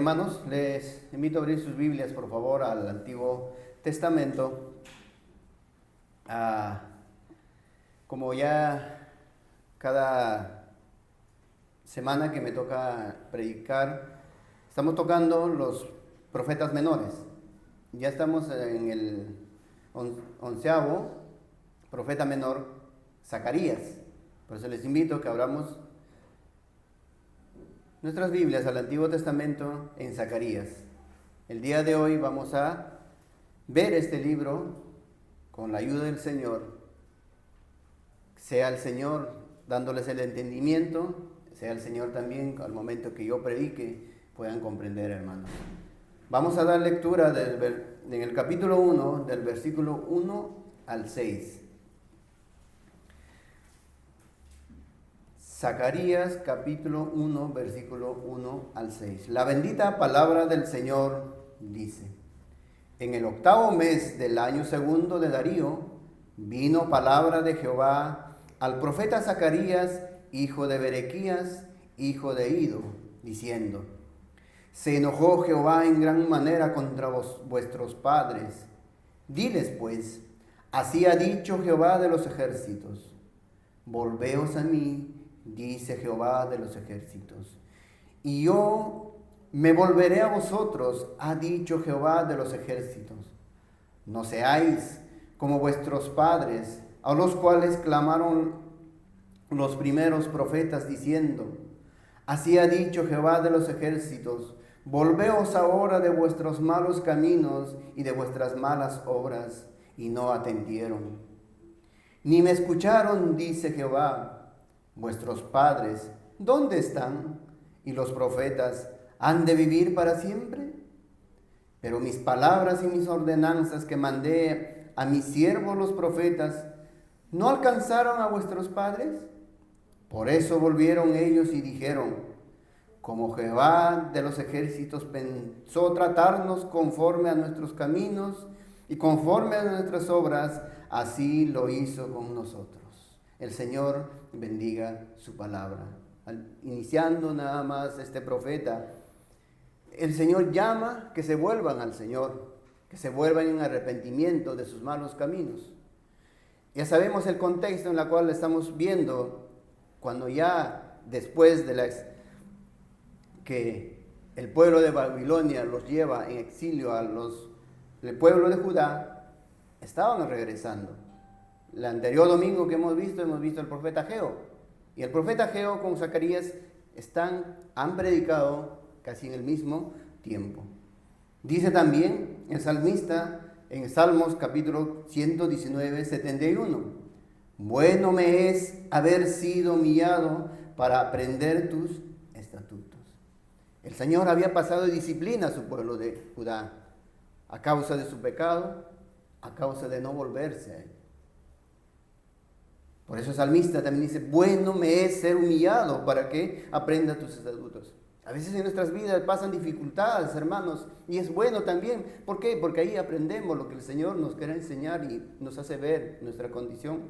Hermanos, les invito a abrir sus Biblias, por favor, al Antiguo Testamento. Como ya cada semana que me toca predicar, estamos tocando los profetas menores. Ya estamos en el 11º profeta menor, Zacarías. Por eso les invito a que abramos nuestras Biblias al Antiguo Testamento en Zacarías. El día de hoy vamos a ver este libro con la ayuda del Señor. Sea el Señor dándoles el entendimiento, sea el Señor también al momento que yo predique puedan comprender, hermanos. Vamos a dar lectura en el capítulo 1, del versículo 1 al 6. Zacarías capítulo 1, versículo 1 al 6. La bendita palabra del Señor dice: En el 8º mes del año segundo de Darío, vino palabra de Jehová al profeta Zacarías, hijo de Berequías, hijo de Ido, diciendo: Se enojó Jehová en gran manera contra vuestros padres. Diles pues, así ha dicho Jehová de los ejércitos: Volveos a mí, dice Jehová de los ejércitos, y yo me volveré a vosotros, ha dicho Jehová de los ejércitos. No seáis como vuestros padres, a los cuales clamaron los primeros profetas diciendo: Así ha dicho Jehová de los ejércitos, volveos ahora de vuestros malos caminos y de vuestras malas obras. Y no atendieron, ni me escucharon, dice Jehová. Vuestros padres, ¿dónde están? Y los profetas, ¿han de vivir para siempre? Pero mis palabras y mis ordenanzas que mandé a mis siervos los profetas, ¿no alcanzaron a vuestros padres? Por eso volvieron ellos y dijeron: Como Jehová de los ejércitos pensó tratarnos conforme a nuestros caminos y conforme a nuestras obras, así lo hizo con nosotros. El Señor bendiga su palabra. Iniciando nada más este profeta, el Señor llama que se vuelvan al Señor, que se vuelvan en arrepentimiento de sus malos caminos. Ya sabemos el contexto en el cual estamos viendo, cuando ya después de que el pueblo de Babilonia los lleva en exilio el pueblo de Judá, estaban regresando. El anterior domingo que hemos visto al profeta Ageo. Y el profeta Ageo con Zacarías han predicado casi en el mismo tiempo. Dice también el salmista en Salmos capítulo 119, 71. Bueno me es haber sido humillado para aprender tus estatutos. El Señor había pasado disciplina a su pueblo de Judá a causa de su pecado, a causa de no volverse a él. Por eso el salmista también dice: bueno me es ser humillado para que aprenda tus estatutos. A veces en nuestras vidas pasan dificultades, hermanos, y es bueno también. ¿Por qué? Porque ahí aprendemos lo que el Señor nos quiere enseñar y nos hace ver nuestra condición.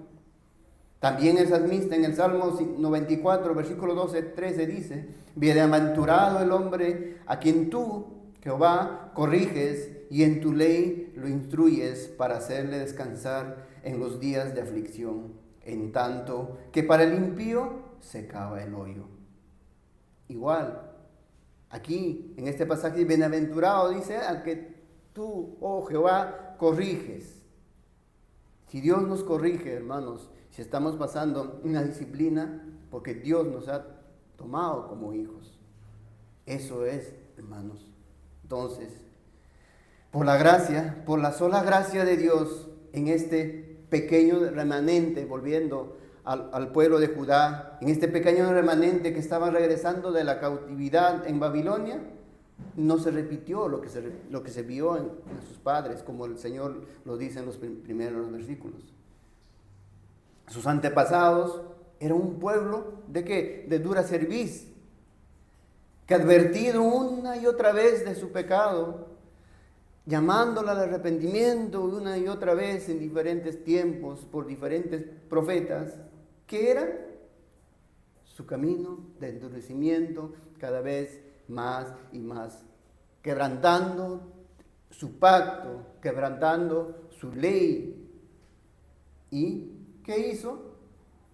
También el salmista en el Salmo 94, versículo 12, 13 dice: Bienaventurado el hombre a quien tú, Jehová, corriges y en tu ley lo instruyes para hacerle descansar en los días de aflicción. En tanto que para el impío se cava el hoyo. Igual, aquí en este pasaje, bienaventurado dice al que tú, oh Jehová, corriges. Si Dios nos corrige, hermanos, si estamos pasando una disciplina, porque Dios nos ha tomado como hijos. Eso es, hermanos. Entonces, por la sola gracia de Dios, en este pequeño remanente, volviendo al pueblo de Judá, en este pequeño remanente que estaba regresando de la cautividad en Babilonia, no se repitió lo que se vio en sus padres, como el Señor lo dice en los primeros versículos. Sus antepasados eran un pueblo ¿de qué? De dura cerviz, que advertido una y otra vez de su pecado, llamándola al arrepentimiento una y otra vez en diferentes tiempos por diferentes profetas, ¿qué era? Su camino de endurecimiento cada vez más y más quebrantando su pacto, quebrantando su ley. ¿Y qué hizo?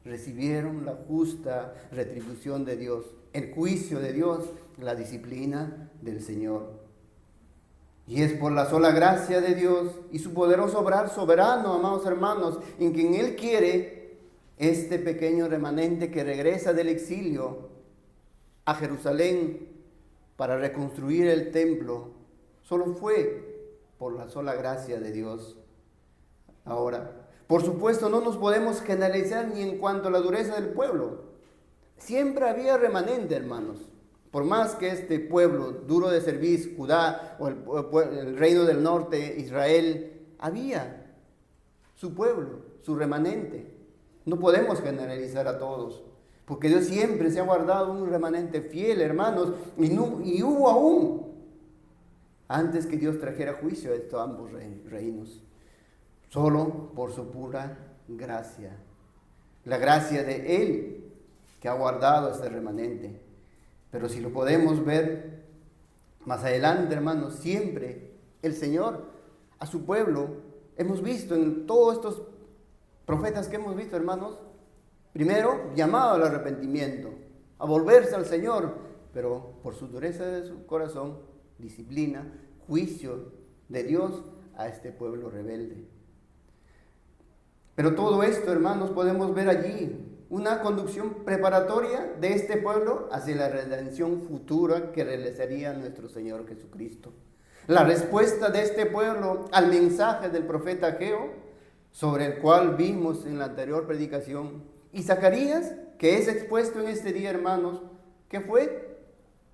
Recibieron la justa retribución de Dios, el juicio de Dios, la disciplina del Señor. Y es por la sola gracia de Dios y su poderoso obrar soberano, amados hermanos, en quien Él quiere este pequeño remanente que regresa del exilio a Jerusalén para reconstruir el templo. Solo fue por la sola gracia de Dios. Ahora, por supuesto, no nos podemos generalizar ni en cuanto a la dureza del pueblo. Siempre había remanente, hermanos. Por más que este pueblo duro de servir, Judá o el reino del norte, Israel, había su pueblo, su remanente. No podemos generalizar a todos, porque Dios siempre se ha guardado un remanente fiel, hermanos, y hubo aún, antes que Dios trajera juicio a estos ambos reinos, solo por su pura gracia. La gracia de Él que ha guardado este remanente. Pero si lo podemos ver más adelante, hermanos, siempre el Señor a su pueblo, hemos visto en todos estos profetas que hemos visto, hermanos, primero llamado al arrepentimiento, a volverse al Señor, pero por su dureza de su corazón, disciplina, juicio de Dios a este pueblo rebelde. Pero todo esto, hermanos, podemos ver allí una conducción preparatoria de este pueblo hacia la redención futura que realizaría nuestro Señor Jesucristo. La respuesta de este pueblo al mensaje del profeta Ageo, sobre el cual vimos en la anterior predicación, y Zacarías, que es expuesto en este día, hermanos, ¿qué fue?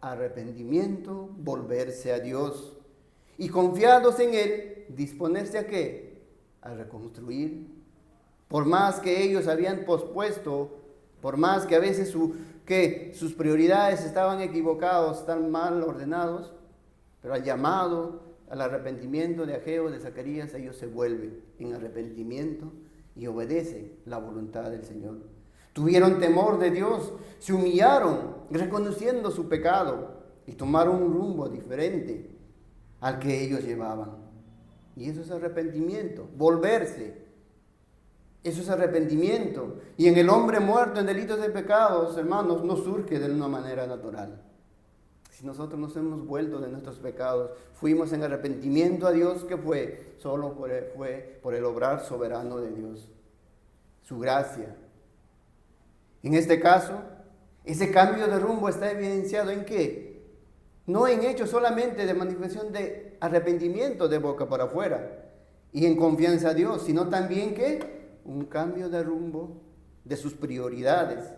Arrepentimiento, volverse a Dios, y confiados en Él, disponerse ¿a qué? A reconstruir. Por más que ellos habían pospuesto, por más que a veces sus prioridades estaban equivocadas, están mal ordenados, pero al llamado, al arrepentimiento de Ageo, de Zacarías, ellos se vuelven en arrepentimiento y obedecen la voluntad del Señor. Tuvieron temor de Dios, se humillaron reconociendo su pecado y tomaron un rumbo diferente al que ellos llevaban. Y eso es arrepentimiento, volverse. Eso es arrepentimiento. Y en el hombre muerto en delitos de pecados, hermanos, no surge de una manera natural. Si nosotros nos hemos vuelto de nuestros pecados, fuimos en arrepentimiento a Dios, ¿qué fue? Solo fue por el obrar soberano de Dios, su gracia. En este caso, ese cambio de rumbo está evidenciado ¿en qué? No en hechos solamente de manifestación de arrepentimiento de boca para afuera y en confianza a Dios, sino también ¿qué? Un cambio de rumbo de sus prioridades.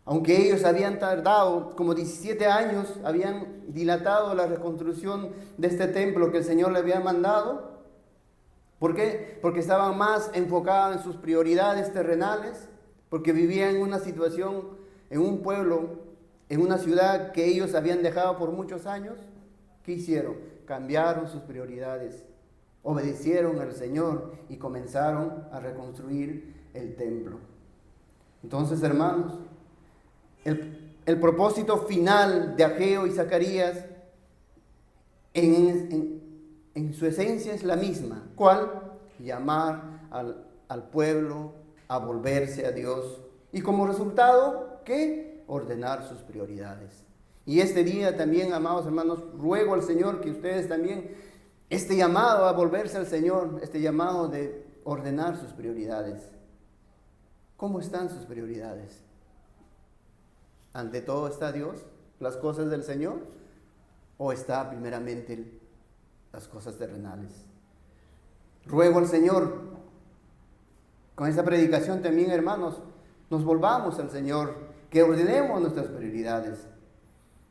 Aunque ellos habían tardado como 17 años, habían dilatado la reconstrucción de este templo que el Señor le había mandado. ¿Por qué? Porque estaban más enfocados en sus prioridades terrenales, porque vivían en una situación, en un pueblo, en una ciudad que ellos habían dejado por muchos años. ¿Qué hicieron? Cambiaron sus prioridades. Obedecieron al Señor y comenzaron a reconstruir el templo. Entonces, hermanos, el propósito final de Ageo y Zacarías en su esencia es la misma. ¿Cuál? Llamar al pueblo a volverse a Dios. Y como resultado, ¿qué? Ordenar sus prioridades. Y este día también, amados hermanos, ruego al Señor que ustedes también este llamado a volverse al Señor, este llamado de ordenar sus prioridades. ¿Cómo están sus prioridades? ¿Ante todo está Dios, las cosas del Señor? ¿O está primeramente las cosas terrenales? Ruego al Señor, con esta predicación también, hermanos, nos volvamos al Señor, que ordenemos nuestras prioridades.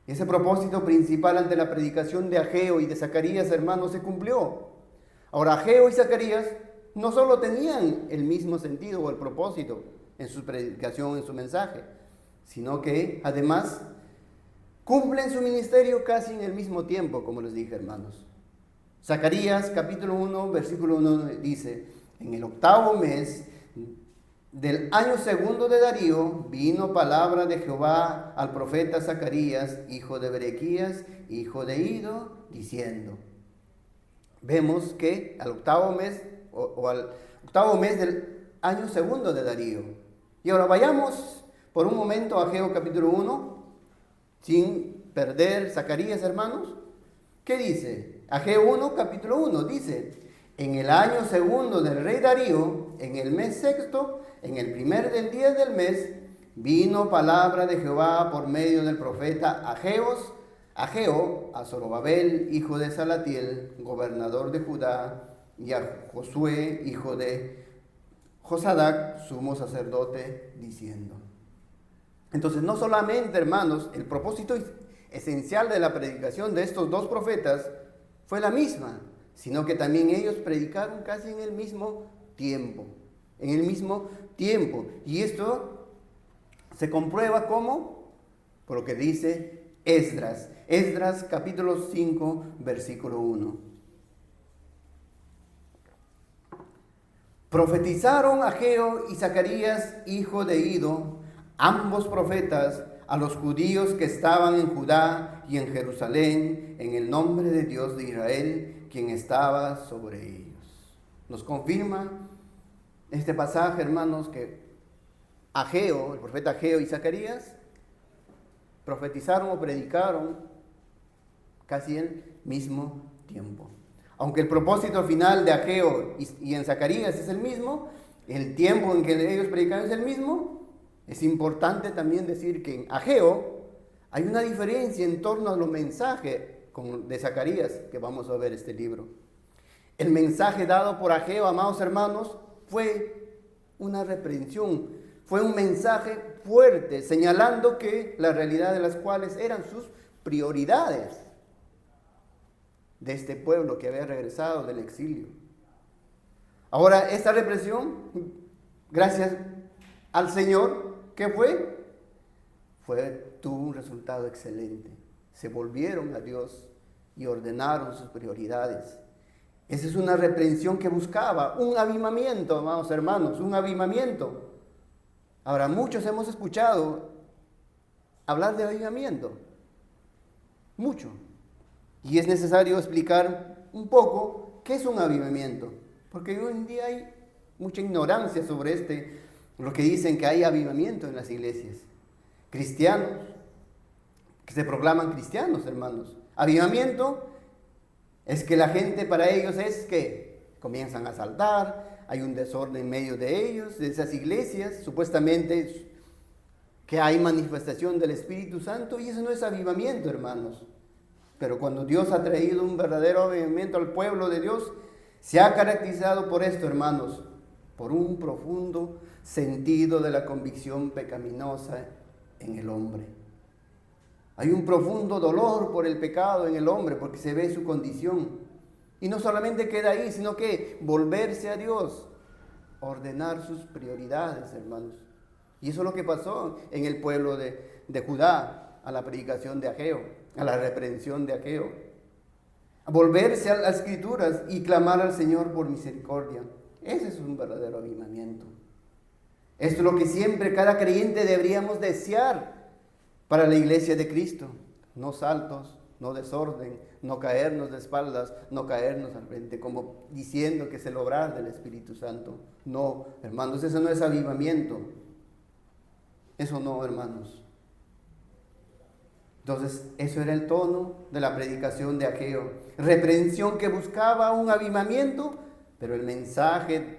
Ese propósito principal ante la predicación de Ageo y de Zacarías, hermanos, se cumplió. Ahora, Ageo y Zacarías no solo tenían el mismo sentido o el propósito en su predicación, en su mensaje, sino que además cumplen su ministerio casi en el mismo tiempo, como les dije, hermanos. Zacarías, capítulo 1, versículo 1 dice: en el 8º mes del año segundo de Darío vino palabra de Jehová al profeta Zacarías, hijo de Berequías, hijo de Ido, diciendo. Vemos que al octavo mes al octavo mes del año segundo de Darío. Y ahora vayamos por un momento a Ageo capítulo 1, sin perder Zacarías, hermanos. ¿Qué dice? Ageo 1, capítulo 1, dice: en el año segundo del rey Darío, en el mes sexto, en el primer del día del mes, vino palabra de Jehová por medio del profeta Ageo, a Zorobabel, hijo de Salatiel, gobernador de Judá, y a Josué, hijo de Josadac, sumo sacerdote, diciendo. Entonces, no solamente, hermanos, el propósito esencial de la predicación de estos dos profetas fue la misma, sino que también ellos predicaron casi en el mismo tiempo. Y esto se comprueba ¿cómo? Por lo que dice Esdras capítulo 5, versículo 1. Profetizaron Ageo y Zacarías, hijo de Ido, ambos profetas, a los judíos que estaban en Judá y en Jerusalén, en el nombre de Dios de Israel, quien estaba sobre ellos. Nos confirma este pasaje, hermanos, que Ageo, el profeta Ageo y Zacarías, profetizaron o predicaron casi el mismo tiempo. Aunque el propósito final de Ageo y en Zacarías es el mismo, el tiempo en que ellos predicaron es el mismo, es importante también decir que en Ageo hay una diferencia en torno a los mensajes de Zacarías, que vamos a ver este libro. El mensaje dado por Ageo, amados hermanos, fue una reprensión, fue un mensaje fuerte, señalando que la realidad de las cuales eran sus prioridades de este pueblo que había regresado del exilio. Ahora, esta represión, gracias al Señor, ¿qué fue? Tuvo un resultado excelente. Se volvieron a Dios y ordenaron sus prioridades. Esa es una reprensión que buscaba un avivamiento, amados hermanos, un avivamiento. Ahora, muchos hemos escuchado hablar de avivamiento, mucho. Y es necesario explicar un poco qué es un avivamiento, porque hoy en día hay mucha ignorancia sobre lo que dicen que hay avivamiento en las iglesias. Cristianos, que se proclaman cristianos, hermanos. Avivamiento es que la gente, para ellos es que comienzan a saltar, hay un desorden en medio de ellos, de esas iglesias, supuestamente que hay manifestación del Espíritu Santo, y eso no es avivamiento, hermanos. Pero cuando Dios ha traído un verdadero avivamiento al pueblo de Dios, se ha caracterizado por esto, hermanos, por un profundo sentido de la convicción pecaminosa en el hombre. Hay un profundo dolor por el pecado en el hombre, porque se ve su condición. Y no solamente queda ahí, sino que volverse a Dios, ordenar sus prioridades, hermanos. Y eso es lo que pasó en el pueblo de Judá, a la predicación de Ageo, a la reprensión de Ageo. A volverse a las Escrituras y clamar al Señor por misericordia. Ese es un verdadero avivamiento. Esto es lo que siempre cada creyente deberíamos desear para la iglesia de Cristo. No saltos, no desorden, no caernos de espaldas, no caernos al frente, como diciendo que es el obrar del Espíritu Santo. No, hermanos, eso no es avivamiento. Eso no, hermanos. Entonces, eso era el tono de la predicación de Ageo. Reprensión que buscaba un avivamiento, pero el mensaje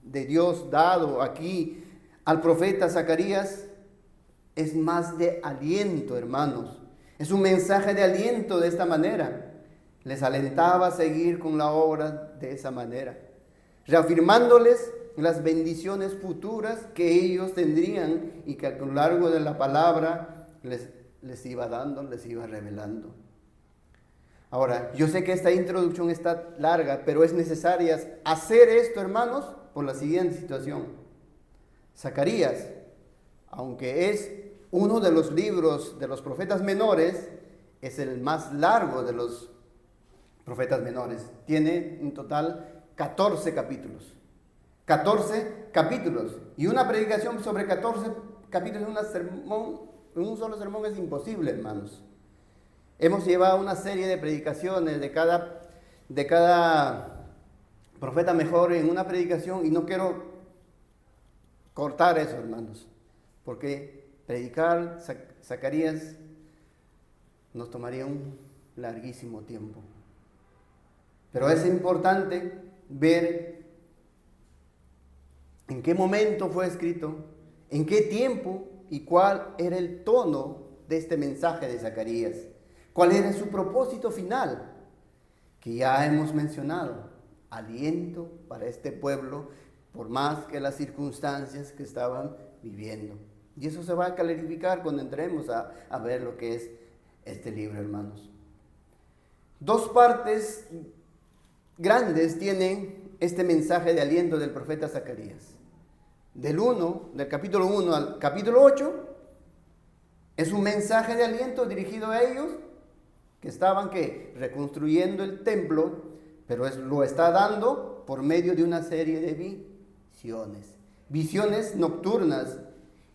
de Dios dado aquí al profeta Zacarías es más de aliento, hermanos. Es un mensaje de aliento de esta manera. Les alentaba a seguir con la obra de esa manera, reafirmándoles las bendiciones futuras que ellos tendrían y que a lo largo de la palabra les iba dando, les iba revelando. Ahora, yo sé que esta introducción está larga, pero es necesaria hacer esto, hermanos, por la siguiente situación. Zacarías, aunque es uno de los libros de los profetas menores, es el más largo de los profetas menores. Tiene en total 14 capítulos. 14 capítulos. Y una predicación sobre 14 capítulos en un solo sermón es imposible, hermanos. Hemos llevado una serie de predicaciones de cada profeta mejor en una predicación, y no quiero cortar eso, hermanos, porque predicar Zacarías nos tomaría un larguísimo tiempo. Pero es importante ver en qué momento fue escrito, en qué tiempo y cuál era el tono de este mensaje de Zacarías, cuál era su propósito final, que ya hemos mencionado: aliento para este pueblo, por más que las circunstancias que estaban viviendo. Y eso se va a clarificar cuando entremos a ver lo que es este libro, hermanos. Dos partes grandes tienen este mensaje de aliento del profeta Zacarías. Del capítulo 1 al capítulo 8, es un mensaje de aliento dirigido a ellos que estaban reconstruyendo el templo, pero lo está dando por medio de una serie de visiones nocturnas,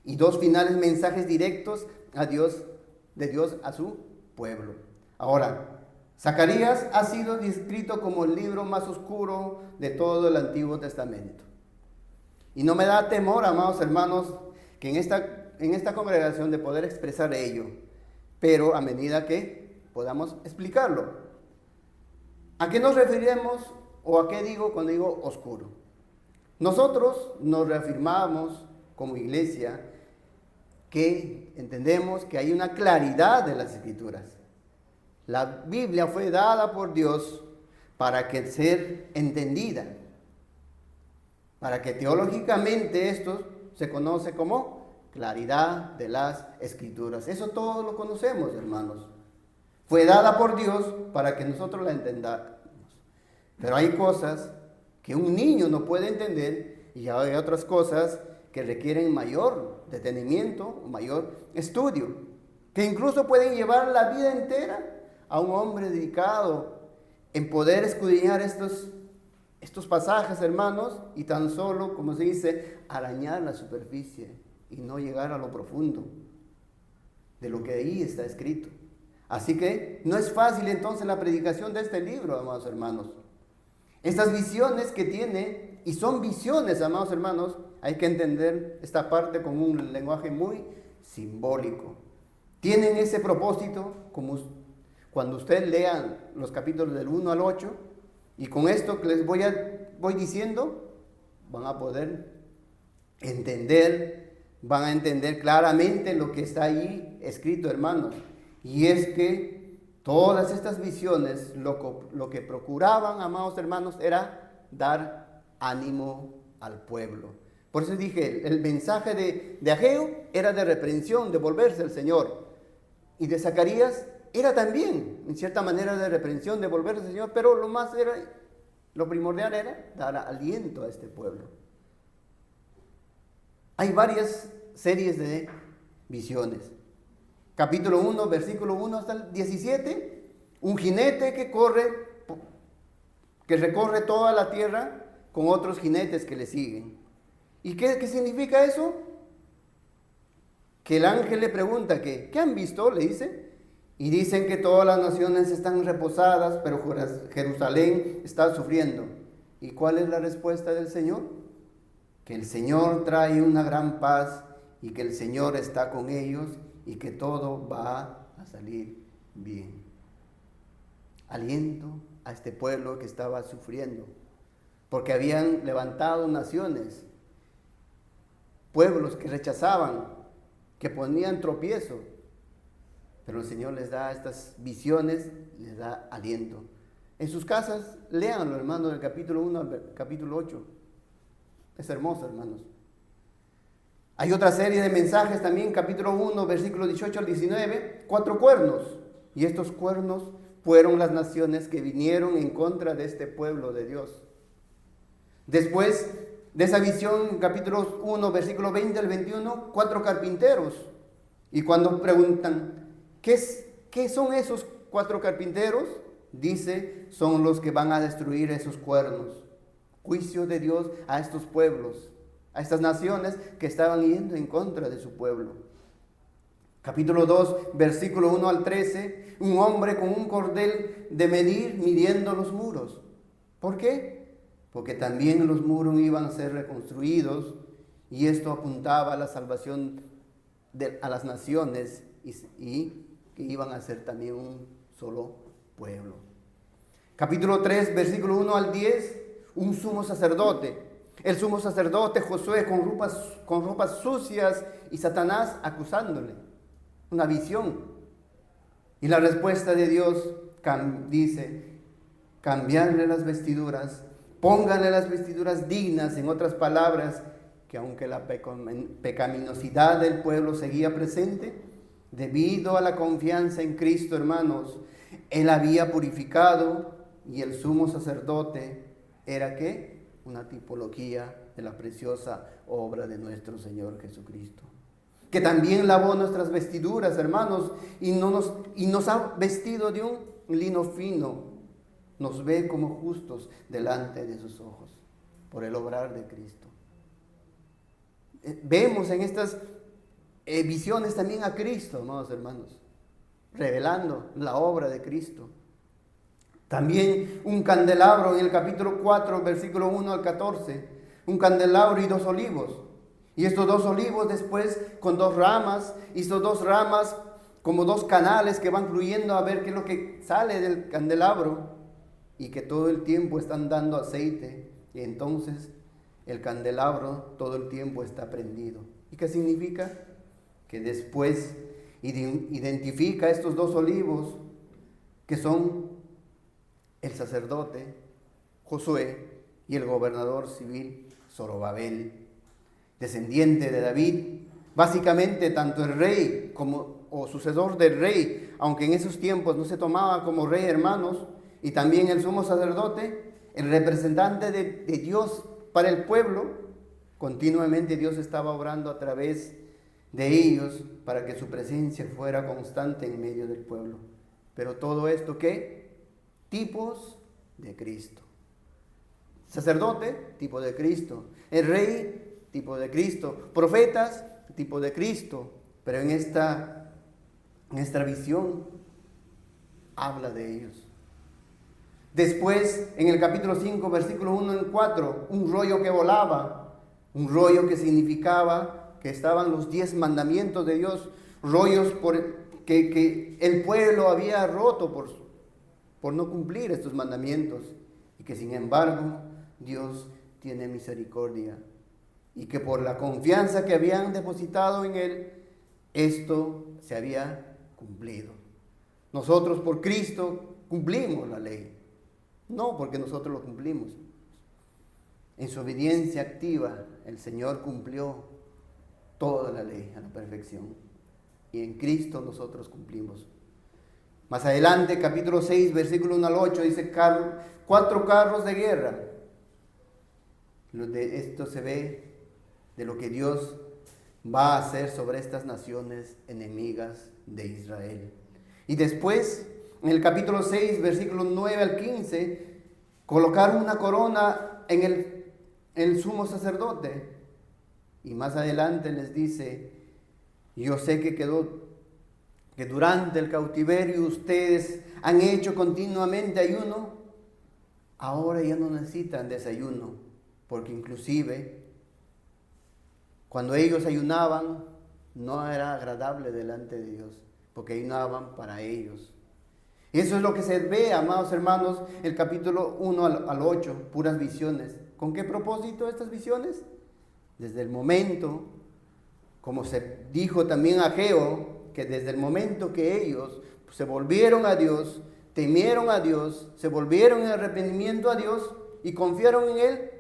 y dos finales mensajes directos de Dios a su pueblo. Ahora, Zacarías ha sido descrito como el libro más oscuro de todo el Antiguo Testamento. Y no me da temor, amados hermanos, que en esta congregación de poder expresar ello, pero a medida que podamos explicarlo. ¿A qué nos referimos o a qué digo cuando digo oscuro? Nosotros nos reafirmamos como iglesia que entendemos que hay una claridad de las Escrituras. La Biblia fue dada por Dios para que ser entendida, para que teológicamente esto se conoce como claridad de las Escrituras. Eso todos lo conocemos, hermanos. Fue dada por Dios para que nosotros la entendamos. Pero hay cosas que un niño no puede entender, y hay otras cosas que requieren mayor detenimiento, mayor estudio, que incluso pueden llevar la vida entera a un hombre dedicado en poder escudriñar estos pasajes, hermanos, y tan solo, como se dice, arañar la superficie y no llegar a lo profundo de lo que ahí está escrito. Así que no es fácil entonces la predicación de este libro, amados hermanos. Estas visiones que tiene, y son visiones, amados hermanos, hay que entender esta parte con un lenguaje muy simbólico. Tienen ese propósito, como cuando ustedes lean los capítulos del 1 al 8, y con esto que les voy diciendo, van a poder entender, van a entender claramente lo que está ahí escrito, hermanos. Y es que todas estas visiones, lo que procuraban, amados hermanos, era dar ánimo al pueblo. Por eso dije, el mensaje de Ageo era de reprensión, de volverse al Señor. Y de Zacarías era también, en cierta manera, de reprensión, de volverse al Señor, pero lo primordial era dar aliento a este pueblo. Hay varias series de visiones. Capítulo 1, versículo 1 hasta el 17, un jinete que recorre toda la tierra con otros jinetes que le siguen. ¿Y qué significa eso? Que el ángel le pregunta ¿qué han visto? Le dice. Y dicen que todas las naciones están reposadas, pero Jerusalén está sufriendo. ¿Y cuál es la respuesta del Señor? Que el Señor trae una gran paz y que el Señor está con ellos y que todo va a salir bien. Aliento a este pueblo que estaba sufriendo, porque habían levantado naciones, pueblos que rechazaban, que ponían tropiezo, pero el Señor les da estas visiones, les da aliento. En sus casas, léanlo, hermanos, del capítulo 1 al capítulo 8. Es hermoso, hermanos. Hay otra serie de mensajes también, capítulo 1, versículos 18 al 19, 4 cuernos. Y estos cuernos fueron las naciones que vinieron en contra de este pueblo de Dios. Después de esa visión, capítulo 1, versículo 20 al 21, 4 carpinteros. Y cuando preguntan, ¿qué son esos 4 carpinteros? Dice, son los que van a destruir esos cuernos. juicio de Dios a estos pueblos, a estas naciones que estaban yendo en contra de su pueblo. Capítulo 2, versículo 1 al 13, un hombre con un cordel de medir, midiendo los muros. ¿Por qué? Porque también los muros iban a ser reconstruidos y esto apuntaba a la salvación a las naciones y que iban a ser también un solo pueblo. Capítulo 3, versículo 1 al 10, un sumo sacerdote. El sumo sacerdote Josué con ropas sucias y Satanás acusándole. Una visión. Y la respuesta de Dios dice, cambiarle las vestiduras, pónganle las vestiduras dignas, en otras palabras, que aunque la pecaminosidad del pueblo seguía presente, debido a la confianza en Cristo, hermanos, Él había purificado y el sumo sacerdote era ¿qué? Una tipología de la preciosa obra de nuestro Señor Jesucristo, que también lavó nuestras vestiduras, hermanos, y nos ha vestido de un lino fino, nos ve como justos delante de sus ojos, por el obrar de Cristo. Vemos en estas visiones también a Cristo, amados hermanos, revelando la obra de Cristo. También un candelabro en el capítulo 4, versículo 1 al 14, un candelabro y 2 olivos. Y estos 2 olivos después con 2 ramas, y estas 2 ramas como 2 canales que van fluyendo a ver qué es lo que sale del candelabro y que todo el tiempo están dando aceite. Y entonces el candelabro todo el tiempo está prendido. ¿Y qué significa? Que después identifica estos 2 olivos que son el sacerdote Josué y el gobernador civil Zorobabel, descendiente de David, básicamente tanto el rey o sucesor del rey, aunque en esos tiempos no se tomaba como rey, hermanos, y también el sumo sacerdote, el representante de Dios para el pueblo. Continuamente Dios estaba obrando a través de ellos para que su presencia fuera constante en medio del pueblo. Pero todo esto, ¿qué? Tipos de Cristo. Sacerdote, tipo de Cristo. El rey, tipo de Cristo. Profetas, tipo de Cristo. Pero en esta visión habla de ellos. Después, en el capítulo 5, versículo 1 al 4, un rollo que volaba. Un rollo que significaba que estaban los 10 mandamientos de Dios. Rollos que el pueblo había roto por no cumplir estos mandamientos, y que sin embargo Dios tiene misericordia, y que por la confianza que habían depositado en Él, esto se había cumplido. Nosotros por Cristo cumplimos la ley, no porque nosotros lo cumplimos. En su obediencia activa, el Señor cumplió toda la ley a la perfección, y en Cristo nosotros cumplimos. Más adelante, capítulo 6, versículo 1 al 8, dice 4 carros de guerra. Esto se ve de lo que Dios va a hacer sobre estas naciones enemigas de Israel. Y después, en el capítulo 6, versículos 9 al 15, colocaron una corona en el sumo sacerdote. Y más adelante les dice, yo sé que durante el cautiverio ustedes han hecho continuamente ayuno, ahora ya no necesitan desayuno, porque inclusive cuando ellos ayunaban no era agradable delante de Dios, porque ayunaban para ellos. Y eso es lo que se ve, amados hermanos, el capítulo 1 al 8, puras visiones. ¿Con qué propósito estas visiones? Desde el momento, como se dijo también a Ageo, que desde el momento que ellos se volvieron a Dios, temieron a Dios, se volvieron en arrepentimiento a Dios y confiaron en Él,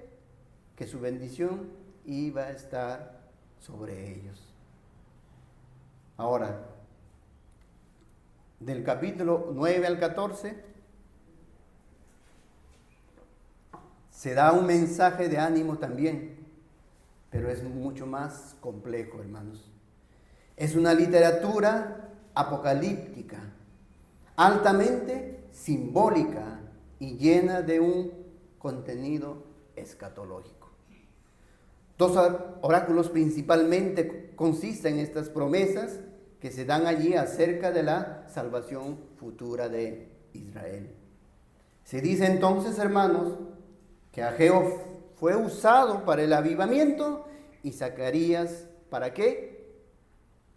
que su bendición iba a estar sobre ellos. Ahora, del capítulo 9 al 14, se da un mensaje de ánimo también, pero es mucho más complejo, hermanos. Es una literatura apocalíptica, altamente simbólica y llena de un contenido escatológico. Dos oráculos principalmente consisten en estas promesas que se dan allí acerca de la salvación futura de Israel. Se dice entonces, hermanos, que Ageo fue usado para el avivamiento y Zacarías, ¿para qué?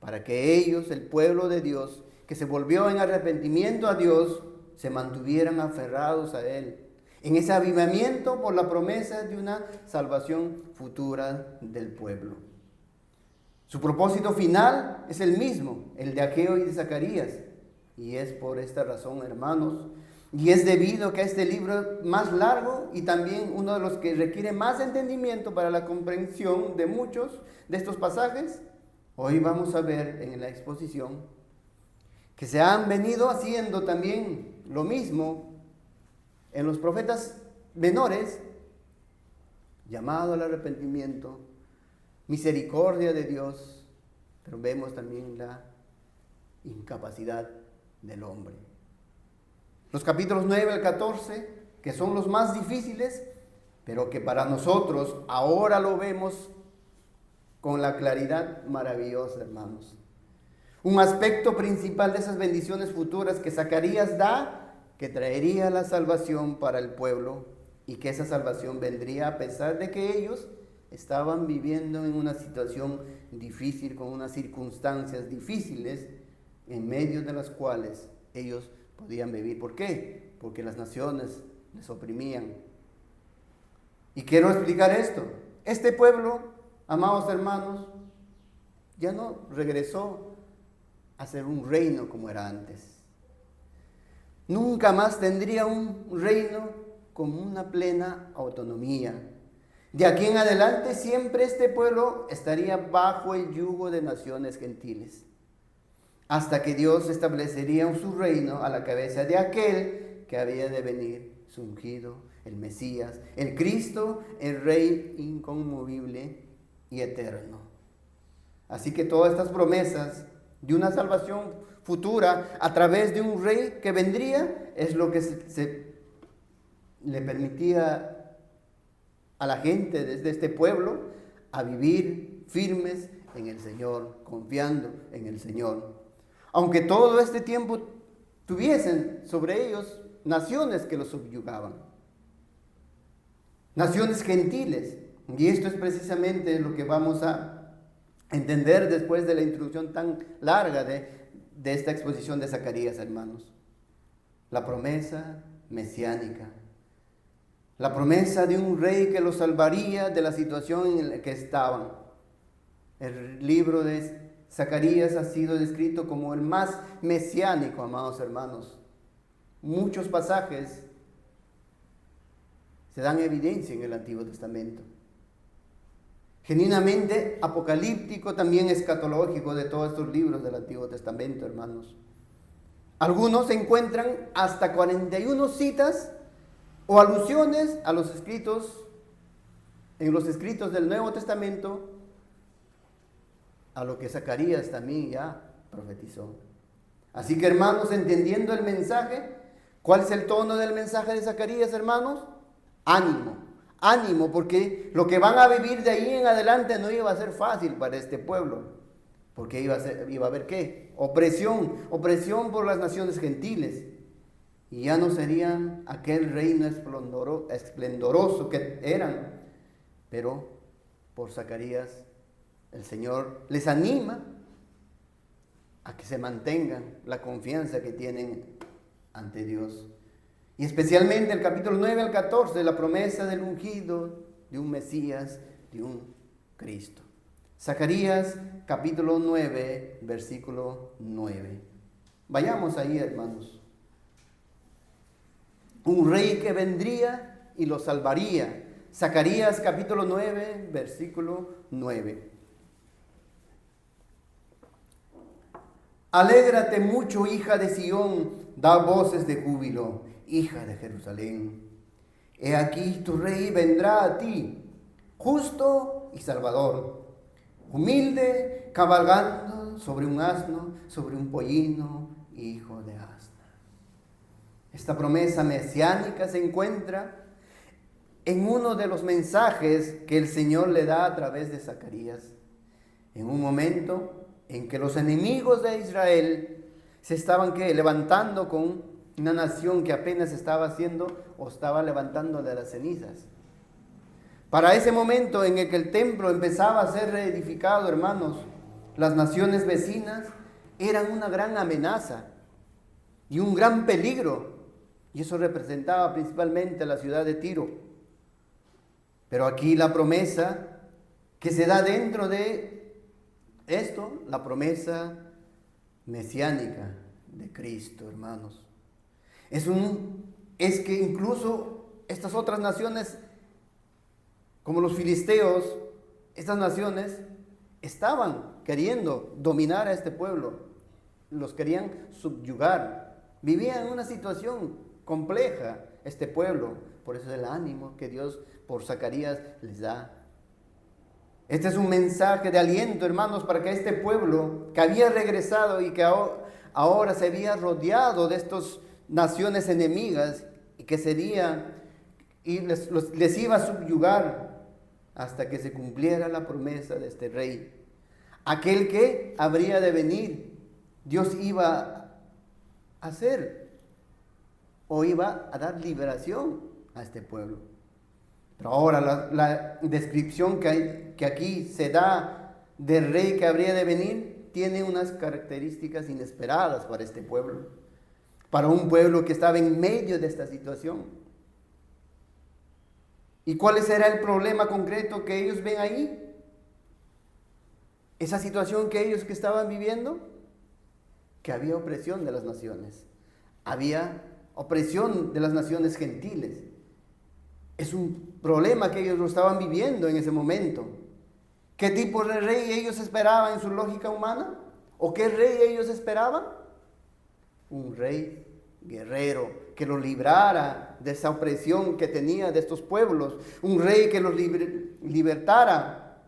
Para que ellos, el pueblo de Dios, que se volvió en arrepentimiento a Dios, se mantuvieran aferrados a Él. En ese avivamiento por la promesa de una salvación futura del pueblo. Su propósito final es el mismo, el de Ageo y de Zacarías. Y es por esta razón, hermanos, y es debido a que este libro es más largo y también uno de los que requiere más entendimiento para la comprensión de muchos de estos pasajes, hoy vamos a ver en la exposición que se han venido haciendo también lo mismo en los profetas menores, llamado al arrepentimiento, misericordia de Dios, pero vemos también la incapacidad del hombre. Los capítulos 9 al 14, que son los más difíciles, pero que para nosotros ahora lo vemos con la claridad maravillosa, hermanos. Un aspecto principal de esas bendiciones futuras que Zacarías da, que traería la salvación para el pueblo y que esa salvación vendría a pesar de que ellos estaban viviendo en una situación difícil, con unas circunstancias difíciles en medio de las cuales ellos podían vivir. ¿Por qué? Porque las naciones les oprimían. Y quiero explicar esto. Este pueblo, amados hermanos, ya no regresó a ser un reino como era antes. Nunca más tendría un reino con una plena autonomía. De aquí en adelante siempre este pueblo estaría bajo el yugo de naciones gentiles, hasta que Dios establecería su reino a la cabeza de aquel que había de venir, su ungido, el Mesías, el Cristo, el Rey inconmovible y eterno. Así que todas estas promesas de una salvación futura a través de un rey que vendría es lo que se le permitía a la gente desde este pueblo a vivir firmes en el Señor, confiando en el Señor. Aunque todo este tiempo tuviesen sobre ellos naciones que los subyugaban, naciones gentiles. Y esto es precisamente lo que vamos a entender después de la introducción tan larga de esta exposición de Zacarías, hermanos. La promesa mesiánica, la promesa de un rey que los salvaría de la situación en la que estaban. El libro de Zacarías ha sido descrito como el más mesiánico, amados hermanos. Muchos pasajes se dan evidencia en el Antiguo Testamento. Genuinamente apocalíptico, también escatológico de todos estos libros del Antiguo Testamento, hermanos. Algunos encuentran hasta 41 citas o alusiones a los escritos, en los escritos del Nuevo Testamento, a lo que Zacarías también ya profetizó. Así que, hermanos, entendiendo el mensaje, ¿cuál es el tono del mensaje de Zacarías, hermanos? Ánimo, ánimo, porque lo que van a vivir de ahí en adelante no iba a ser fácil para este pueblo, porque iba a haber ¿qué? Opresión por las naciones gentiles, y ya no serían aquel reino esplendoroso que eran, pero por Zacarías el Señor les anima a que se mantengan la confianza que tienen ante Dios. Y especialmente el capítulo 9 al 14, la promesa del ungido, de un Mesías, de un Cristo. Zacarías capítulo 9, versículo 9. Vayamos ahí, hermanos. Un rey que vendría y los salvaría. Zacarías capítulo 9, versículo 9. Alégrate mucho, hija de Sión, da voces de júbilo, hija de Jerusalén. He aquí tu rey vendrá a ti, justo y salvador, humilde, cabalgando sobre un asno, sobre un pollino, hijo de asna. Esta promesa mesiánica se encuentra en uno de los mensajes que el Señor le da a través de Zacarías. En un momento en que los enemigos de Israel se estaban levantando con una nación que apenas estaba haciendo o estaba levantando de las cenizas. Para ese momento en el que el templo empezaba a ser reedificado, hermanos, las naciones vecinas eran una gran amenaza y un gran peligro. Y eso representaba principalmente la ciudad de Tiro. Pero aquí la promesa que se da dentro de esto, la promesa mesiánica de Cristo, hermanos. Es que incluso estas otras naciones, como los filisteos, estas naciones estaban queriendo dominar a este pueblo, los querían subyugar. Vivían en una situación compleja este pueblo, por eso el ánimo que Dios por Zacarías les da. Este es un mensaje de aliento, hermanos, para que este pueblo que había regresado y que ahora se había rodeado de estas naciones enemigas y que les iba a subyugar hasta que se cumpliera la promesa de este rey. Aquel que habría de venir, Dios iba a hacer o iba a dar liberación a este pueblo. Pero ahora la descripción que aquí se da del rey que habría de venir tiene unas características inesperadas para este pueblo, para un pueblo que estaba en medio de esta situación. ¿Y cuál será el problema concreto que ellos ven ahí? Esa situación que ellos que estaban viviendo, que había opresión de las naciones, había opresión de las naciones gentiles. Es un problema que ellos lo estaban viviendo en ese momento. ¿Qué tipo de rey ellos esperaban en su lógica humana? ¿O qué rey ellos esperaban? Un rey guerrero que los librara de esa opresión que tenía de estos pueblos. Un rey que los libertara.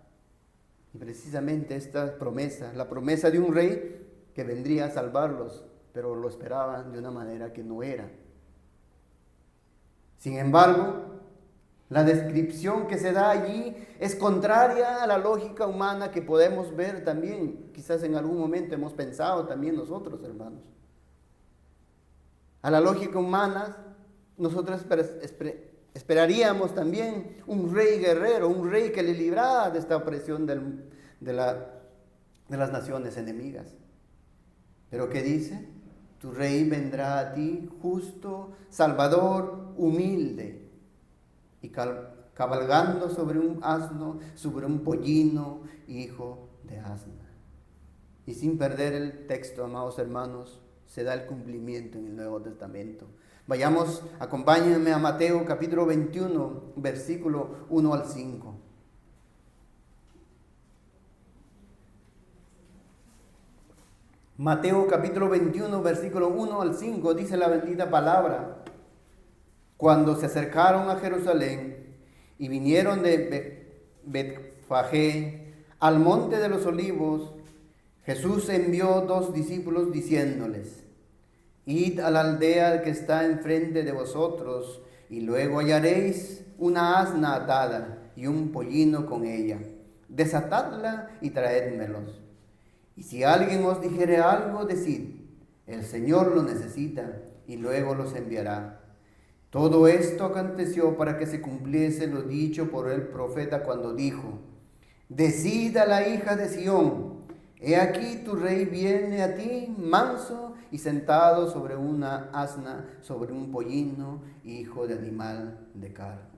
Y precisamente esta promesa, la promesa de un rey que vendría a salvarlos, pero lo esperaban de una manera que no era. Sin embargo, la descripción que se da allí es contraria a la lógica humana que podemos ver también. Quizás en algún momento hemos pensado también nosotros, hermanos. A la lógica humana, nosotros esperaríamos también un rey guerrero, un rey que le librara de esta opresión de las naciones enemigas. Pero ¿qué dice? Tu rey vendrá a ti justo, salvador, humilde, y cabalgando sobre un asno, sobre un pollino, hijo de asna. Y sin perder el texto, amados hermanos, se da el cumplimiento en el Nuevo Testamento. Vayamos, acompáñenme a Mateo capítulo 21, versículo 1 al 5. Mateo capítulo 21, versículo 1 al 5, dice la bendita palabra. Cuando se acercaron a Jerusalén y vinieron de Betfagé al monte de los olivos, Jesús envió 2 discípulos diciéndoles: Id a la aldea que está enfrente de vosotros, y luego hallaréis una asna atada y un pollino con ella. Desatadla y traédmelos. Y si alguien os dijere algo, decid: el Señor lo necesita, y luego los enviará. Todo esto aconteció para que se cumpliese lo dicho por el profeta cuando dijo: Decid a la hija de Sión: he aquí tu rey viene a ti, manso y sentado sobre una asna, sobre un pollino, hijo de animal de carga.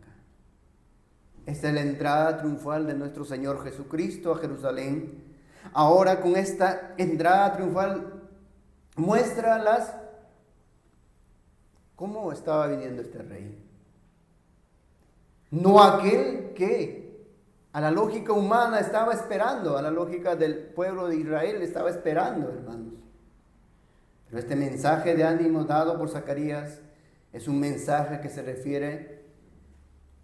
Esta es la entrada triunfal de nuestro Señor Jesucristo a Jerusalén. Ahora, con esta entrada triunfal, muestra cómo estaba viniendo este rey. No aquel que a la lógica humana estaba esperando, a la lógica del pueblo de Israel estaba esperando, hermanos. Pero este mensaje de ánimo dado por Zacarías es un mensaje que se refiere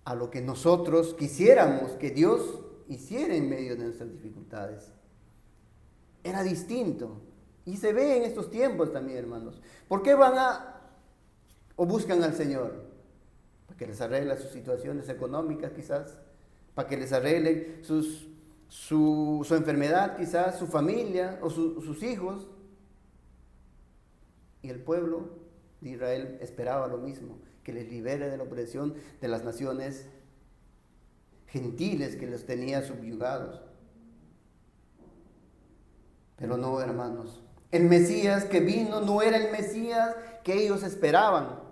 a lo que nosotros quisiéramos que Dios hiciera en medio de nuestras dificultades. Era distinto. Y se ve en estos tiempos también, hermanos. ¿Por qué van o buscan al Señor? que les arregle sus situaciones económicas quizás, para que les arregle su enfermedad quizás, su familia o sus hijos. Y el pueblo de Israel esperaba lo mismo, que les libere de la opresión de las naciones gentiles que los tenía subyugados. Pero no, hermanos, el Mesías que vino no era el Mesías que ellos esperaban,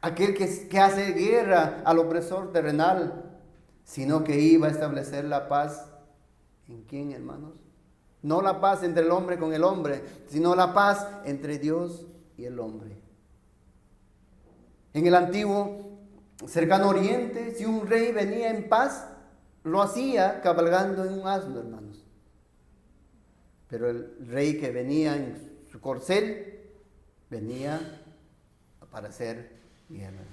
aquel que hace guerra al opresor terrenal, sino que iba a establecer la paz. ¿En quién, hermanos? No la paz entre el hombre con el hombre, sino la paz entre Dios y el hombre. En el antiguo cercano oriente, si un rey venía en paz, lo hacía cabalgando en un asno, hermanos. Pero el rey que venía en su corcel, venía para hacer guerra.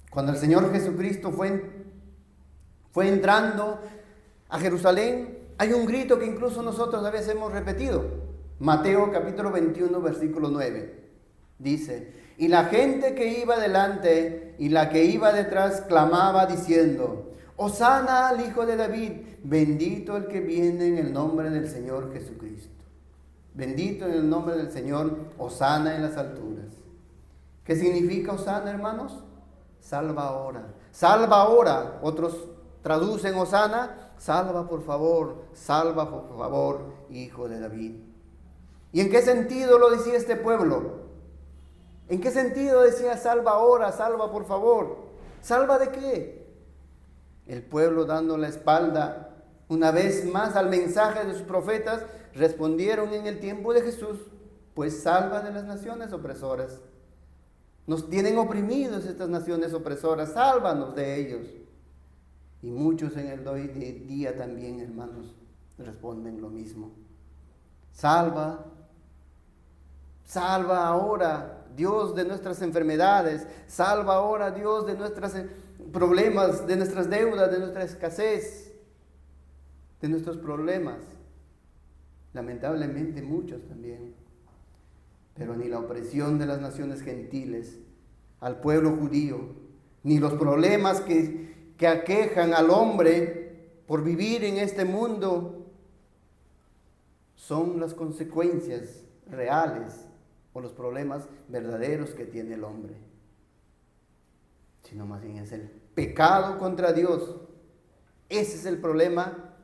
Cuando el Señor Jesucristo fue entrando a Jerusalén, hay un grito que incluso nosotros a veces hemos repetido. Mateo capítulo 21, versículo 9. Dice: y la gente que iba delante y la que iba detrás clamaba diciendo: Hosana al Hijo de David, bendito el que viene en el nombre del Señor Jesucristo. Bendito en el nombre del Señor, hosana en las alturas. ¿Qué significa hosana, hermanos? Salva ahora. Salva ahora. Otros traducen hosana, salva por favor, Hijo de David. ¿Y en qué sentido lo decía este pueblo? ¿En qué sentido decía salva ahora, salva por favor? ¿Salva de qué? El pueblo, dando la espalda una vez más al mensaje de sus profetas, respondieron en el tiempo de Jesús: pues salva de las naciones opresoras. Nos tienen oprimidos estas naciones opresoras, sálvanos de ellos. Y muchos en el hoy de día también, hermanos, responden lo mismo. Salva ahora, Dios, de nuestras enfermedades. Salva ahora, Dios, de nuestros problemas, de nuestras deudas, de nuestra escasez, de nuestros problemas. Lamentablemente muchos también. Pero ni la opresión de las naciones gentiles al pueblo judío, ni los problemas que aquejan al hombre por vivir en este mundo, son las consecuencias reales o los problemas verdaderos que tiene el hombre, sino más bien es el pecado contra Dios. Ese es el problema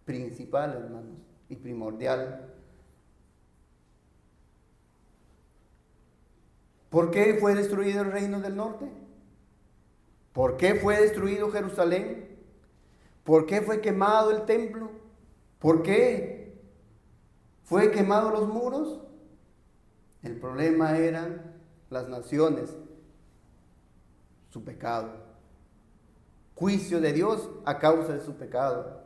principal, hermanos, y primordial. ¿Por qué fue destruido el reino del norte? ¿Por qué fue destruido Jerusalén? ¿Por qué fue quemado el templo? ¿Por qué fue quemado los muros? El problema eran las naciones, su pecado. Juicio de Dios a causa de su pecado.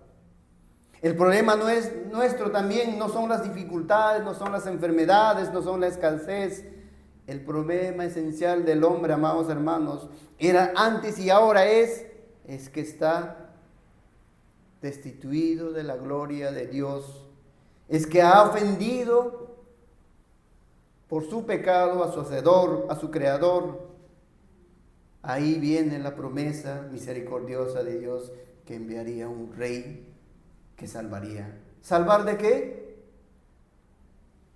El problema no es nuestro también, no son las dificultades, no son las enfermedades, no son la escasez. El problema esencial del hombre, amados hermanos, era antes y ahora es que está destituido de la gloria de Dios. Es que ha ofendido por su pecado a su Hacedor, a su Creador. Ahí viene la promesa misericordiosa de Dios, que enviaría un rey que salvaría. ¿Salvar de qué?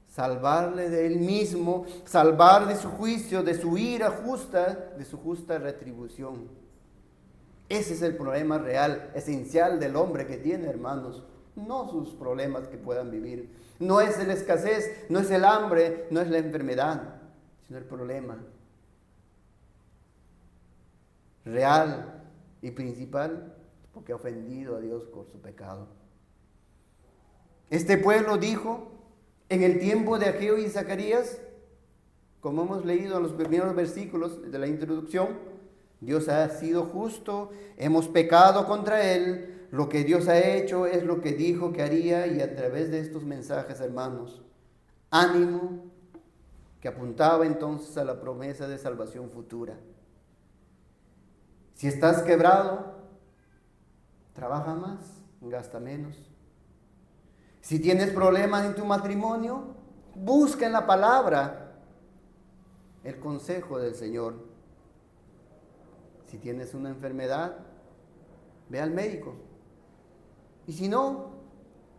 Salvarle de él mismo, salvar de su juicio, de su ira justa, de su justa retribución. Ese es el problema real, esencial del hombre que tiene, hermanos. No sus problemas que puedan vivir. No es la escasez, no es el hambre, no es la enfermedad, sino el problema real y principal, porque ha ofendido a Dios por su pecado. Este pueblo dijo en el tiempo de Ageo y Zacarías, como hemos leído en los primeros versículos de la introducción: Dios ha sido justo, hemos pecado contra Él, lo que Dios ha hecho es lo que dijo que haría. Y a través de estos mensajes, hermanos, ánimo, que apuntaba entonces a la promesa de salvación futura. Si estás quebrado, trabaja más, gasta menos. Si tienes problemas en tu matrimonio, busca en la palabra el consejo del Señor. Si tienes una enfermedad, ve al médico. Y si no,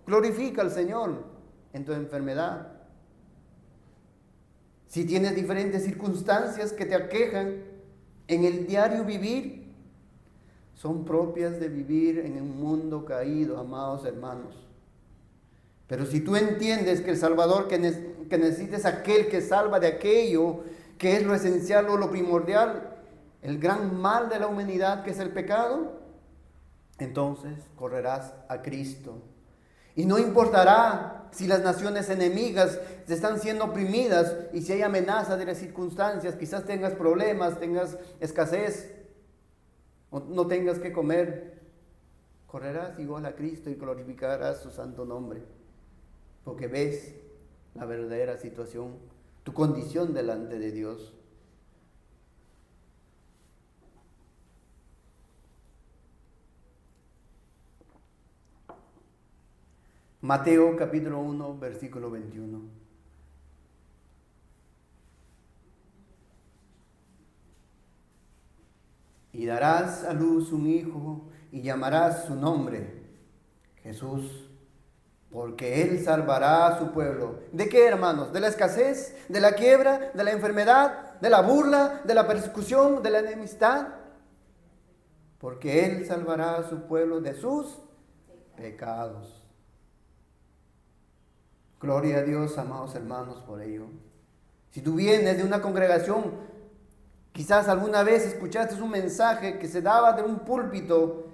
glorifica al Señor en tu enfermedad. Si tienes diferentes circunstancias que te aquejan en el diario vivir, son propias de vivir en un mundo caído, amados hermanos. Pero si tú entiendes que el Salvador que necesitas es aquel que salva de aquello que es lo esencial o lo primordial, el gran mal de la humanidad que es el pecado, entonces correrás a Cristo. Y no importará si las naciones enemigas están siendo oprimidas y si hay amenaza de las circunstancias, quizás tengas problemas, tengas escasez, o no tengas que comer, correrás igual a Cristo y glorificarás su santo nombre, porque ves la verdadera situación, tu condición delante de Dios. Mateo capítulo 1, versículo 21. Y darás a luz un hijo y llamarás su nombre Jesús, porque él salvará a su pueblo. ¿De qué, hermanos? ¿De la escasez? ¿De la quiebra? ¿De la enfermedad? ¿De la burla? ¿De la persecución? ¿De la enemistad? Porque él salvará a su pueblo de sus pecados. Gloria a Dios, amados hermanos, por ello. Si tú vienes de una congregación, quizás alguna vez escuchaste un mensaje que se daba de un púlpito,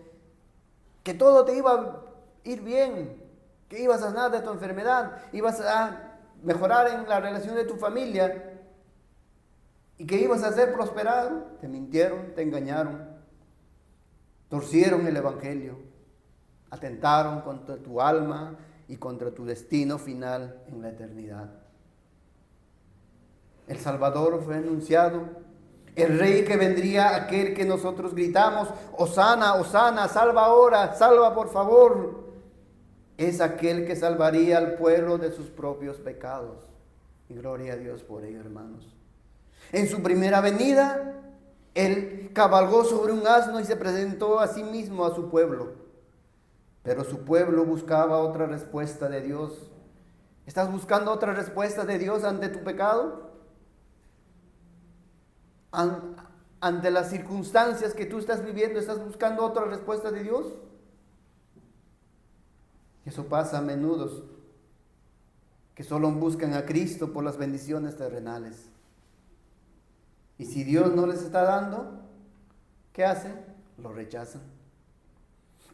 que todo te iba a ir bien, que ibas a sanar de tu enfermedad, ibas a mejorar en la relación de tu familia y que ibas a ser prosperado, te mintieron, te engañaron, torcieron el evangelio, atentaron contra tu alma y contra tu destino final en la eternidad. El Salvador fue anunciado, el Rey que vendría, aquel que nosotros gritamos, Hosana, Hosana, salva ahora, salva por favor, es aquel que salvaría al pueblo de sus propios pecados. Y gloria a Dios por ello, hermanos. En su primera venida, Él cabalgó sobre un asno y se presentó a sí mismo a su pueblo. Pero su pueblo buscaba otra respuesta de Dios. ¿Estás buscando otra respuesta de Dios ante tu pecado? Ante las circunstancias que tú estás viviendo, ¿estás buscando otra respuesta de Dios? Eso pasa a menudo, que solo buscan a Cristo por las bendiciones terrenales. Y si Dios no les está dando, ¿qué hacen? Lo rechazan.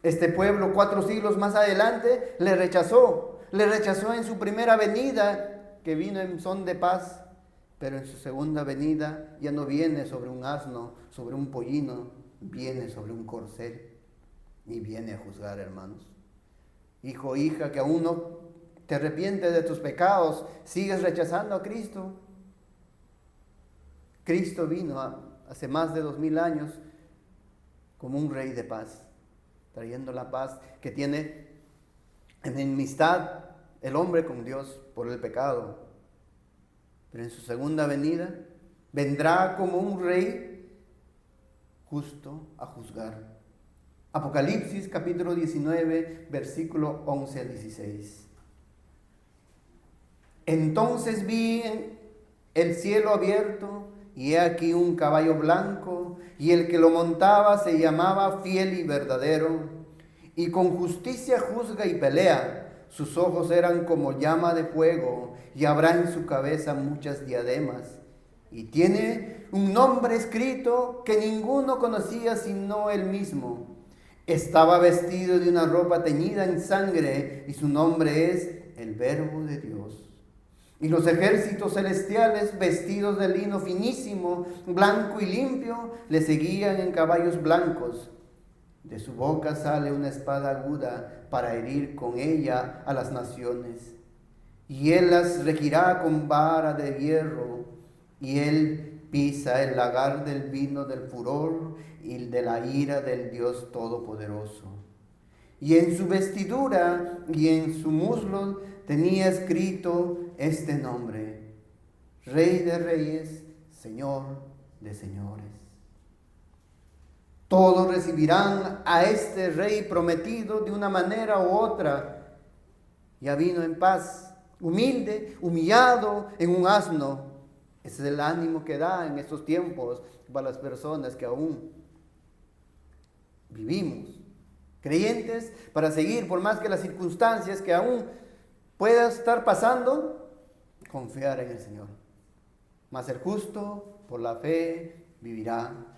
Este pueblo 4 siglos más adelante le rechazó en su primera venida, que vino en son de paz, pero en su segunda venida ya no viene sobre un asno, sobre un pollino, viene sobre un corcel y viene a juzgar, hermanos. Hijo, hija, que aún no te arrepientes de tus pecados, sigues rechazando a Cristo. Cristo vino hace más de 2000 años como un rey de paz, trayendo la paz que tiene en enemistad el hombre con Dios por el pecado. Pero en su segunda venida vendrá como un rey justo a juzgar. Apocalipsis capítulo 19, versículo 11 al 16. Entonces vi el cielo abierto, y he aquí un caballo blanco, y el que lo montaba se llamaba Fiel y Verdadero, y con justicia juzga y pelea. Sus ojos eran como llama de fuego, y habrá en su cabeza muchas diademas. Y tiene un nombre escrito que ninguno conocía sino él mismo. Estaba vestido de una ropa teñida en sangre, y su nombre es el Verbo de Dios. Y los ejércitos celestiales, vestidos de lino finísimo, blanco y limpio, le seguían en caballos blancos. De su boca sale una espada aguda para herir con ella a las naciones. Y él las regirá con vara de hierro, y él pisa el lagar del vino del furor y de la ira del Dios Todopoderoso. Y en su vestidura y en su muslo tenía escrito este nombre: Rey de Reyes, Señor de Señores. Todos recibirán a este rey prometido de una manera u otra. Ya vino en paz, humilde, humillado en un asno. Ese es el ánimo que da en estos tiempos para las personas que aún vivimos. Creyentes, para seguir, por más que las circunstancias que aún puedan estar pasando, confiar en el Señor. Mas el justo por la fe vivirá.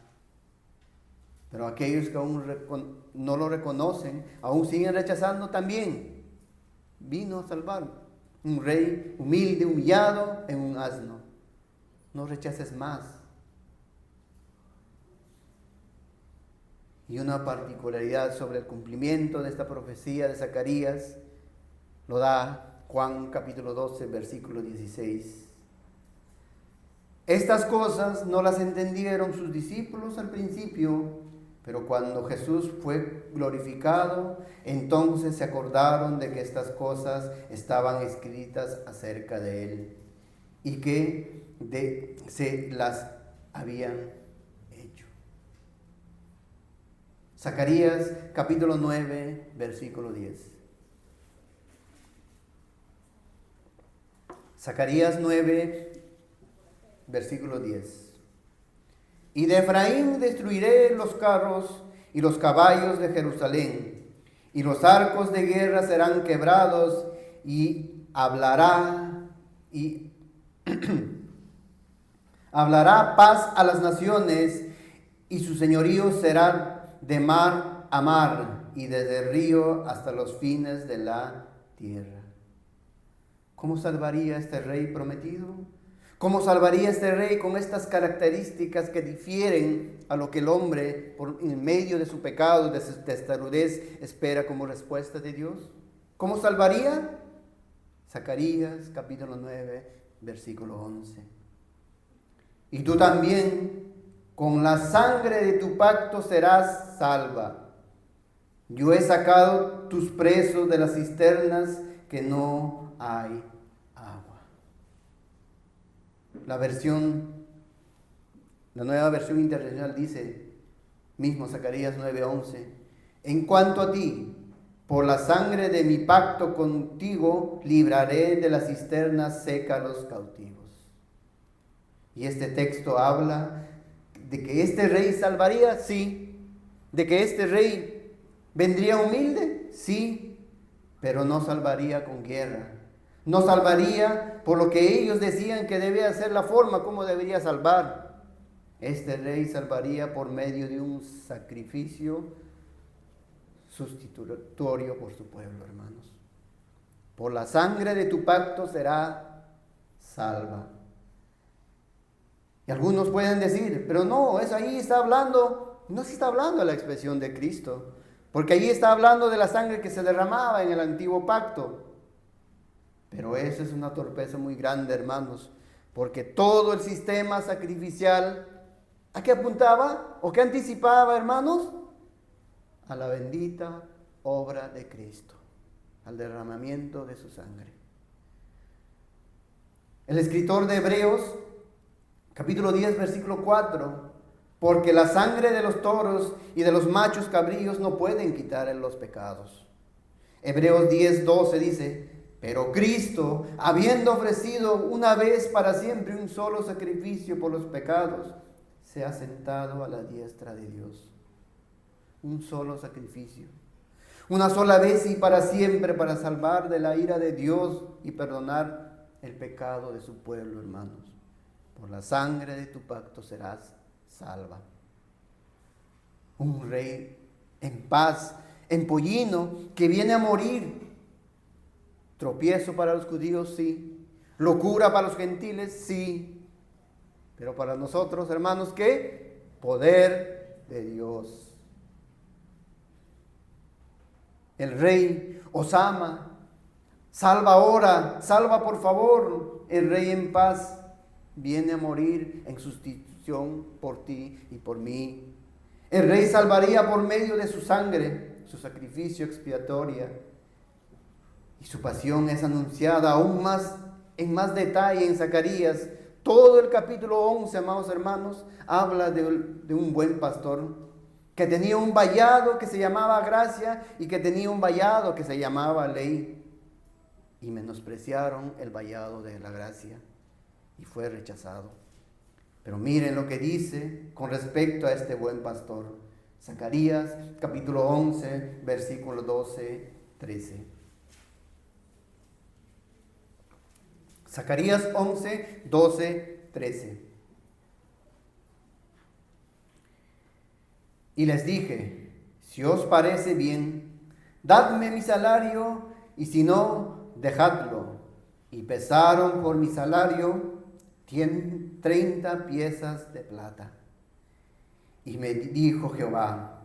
Pero aquellos que aún no lo reconocen, aún siguen rechazando también, vino a salvar. Un rey humilde, humillado en un asno. No rechaces más. Y una particularidad sobre el cumplimiento de esta profecía de Zacarías lo da Juan capítulo 12, versículo 16. Estas cosas no las entendieron sus discípulos al principio, pero cuando Jesús fue glorificado, entonces se acordaron de que estas cosas estaban escritas acerca de él y que se las habían hecho. Zacarías capítulo 9, versículo 10. Zacarías 9, versículo 10. Y de Efraín destruiré los carros y los caballos de Jerusalén, y los arcos de guerra serán quebrados, y hablará paz a las naciones, y su señorío será de mar a mar, y desde el río hasta los fines de la tierra. ¿Cómo salvaría este rey prometido? ¿Cómo salvaría este rey con estas características que difieren a lo que el hombre, en medio de su pecado, de su testarudez, espera como respuesta de Dios? ¿Cómo salvaría? Zacarías capítulo 9, versículo 11. Y tú también, con la sangre de tu pacto serás salva. Yo he sacado tus presos de las cisternas que no hay agua. La nueva versión internacional dice, mismo Zacarías 9:11, en cuanto a ti, por la sangre de mi pacto contigo, libraré de las cisternas secas a los cautivos. Y este texto habla de que este rey salvaría, sí. De que este rey vendría humilde, sí. Pero no salvaría con guerra. No salvaría por lo que ellos decían que debía ser la forma como debería salvar. Este rey salvaría por medio de un sacrificio sustitutorio por su pueblo, hermanos. Por la sangre de tu pacto será salva. Y algunos pueden decir, pero no, ahí está hablando, no se está hablando de la expresión de Cristo, porque ahí está hablando de la sangre que se derramaba en el antiguo pacto. Pero eso es una torpeza muy grande, hermanos, porque todo el sistema sacrificial, ¿a qué apuntaba o qué anticipaba, hermanos? A la bendita obra de Cristo, al derramamiento de su sangre. El escritor de Hebreos, capítulo 10, versículo 4, porque la sangre de los toros y de los machos cabríos no pueden quitar los pecados. Hebreos 10, 12 dice, pero Cristo, habiendo ofrecido una vez para siempre un solo sacrificio por los pecados, se ha sentado a la diestra de Dios. Un solo sacrificio. Una sola vez y para siempre para salvar de la ira de Dios y perdonar el pecado de su pueblo, hermanos. Por la sangre de tu pacto serás salva. Un rey en paz, en pollino, que viene a morir. Tropiezo para los judíos, sí. Locura para los gentiles, sí. Pero para nosotros, hermanos, ¿qué? Poder de Dios. El rey Osama, salva ahora, salva por favor. El rey en paz viene a morir en sustitución por ti y por mí. El rey salvaría por medio de su sangre, su sacrificio expiatorio. Y su pasión es anunciada aún más, en más detalle en Zacarías. Todo el capítulo 11, amados hermanos, habla de un buen pastor que tenía un vallado que se llamaba gracia y que tenía un vallado que se llamaba ley. Y menospreciaron el vallado de la gracia y fue rechazado. Pero miren lo que dice con respecto a este buen pastor. Zacarías capítulo 11, versículo 12, 13. Zacarías 11, 12, 13. Y les dije, si os parece bien, dadme mi salario, y si no, dejadlo. Y pesaron por mi salario 30 piezas de plata. Y me dijo Jehová,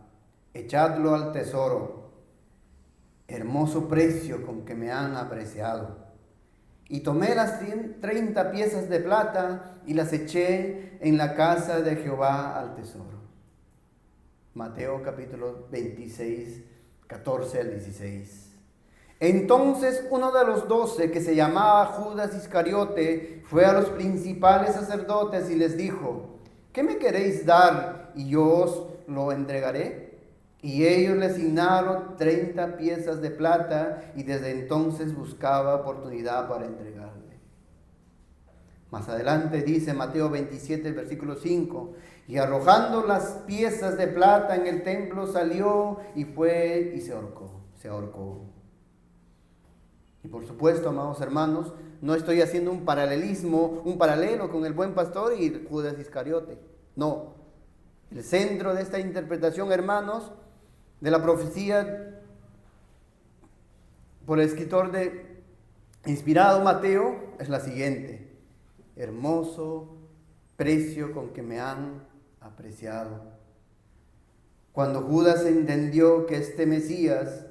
echadlo al tesoro, hermoso precio con que me han apreciado. Y tomé las 30 piezas de plata y las eché en la casa de Jehová al tesoro. Mateo capítulo 26, 14 al 16. Entonces uno de los 12, que se llamaba Judas Iscariote, fue a los principales sacerdotes y les dijo, ¿qué me queréis dar y yo os lo entregaré? Y ellos le asignaron 30 piezas de plata y desde entonces buscaba oportunidad para entregarle. Más adelante dice Mateo 27, versículo 5, y arrojando las piezas de plata en el templo salió y fue y se ahorcó. Y por supuesto, amados hermanos, no estoy haciendo un paralelo con el buen pastor y Judas Iscariote. No. El centro de esta interpretación, hermanos, de la profecía por el escritor inspirado Mateo es la siguiente. Hermoso precio con que me han apreciado. Cuando Judas entendió que este Mesías,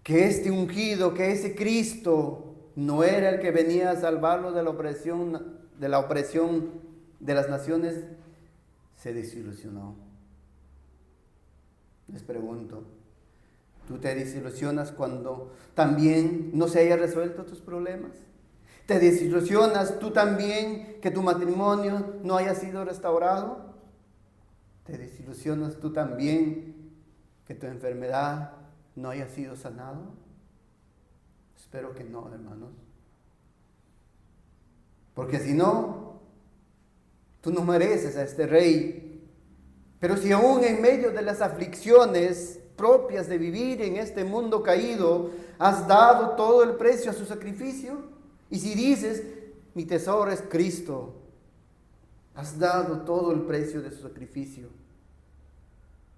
que este ungido, que ese Cristo no era el que venía a salvarlo de la opresión de las naciones, se desilusionó. Les pregunto, ¿tú te desilusionas cuando también no se haya resuelto tus problemas? ¿Te desilusionas tú también que tu matrimonio no haya sido restaurado? ¿Te desilusionas tú también que tu enfermedad no haya sido sanado? Espero que no, hermanos. Porque si no, tú no mereces a este rey. Pero si aún en medio de las aflicciones propias de vivir en este mundo caído, has dado todo el precio a su sacrificio, y si dices, mi tesoro es Cristo, has dado todo el precio de su sacrificio.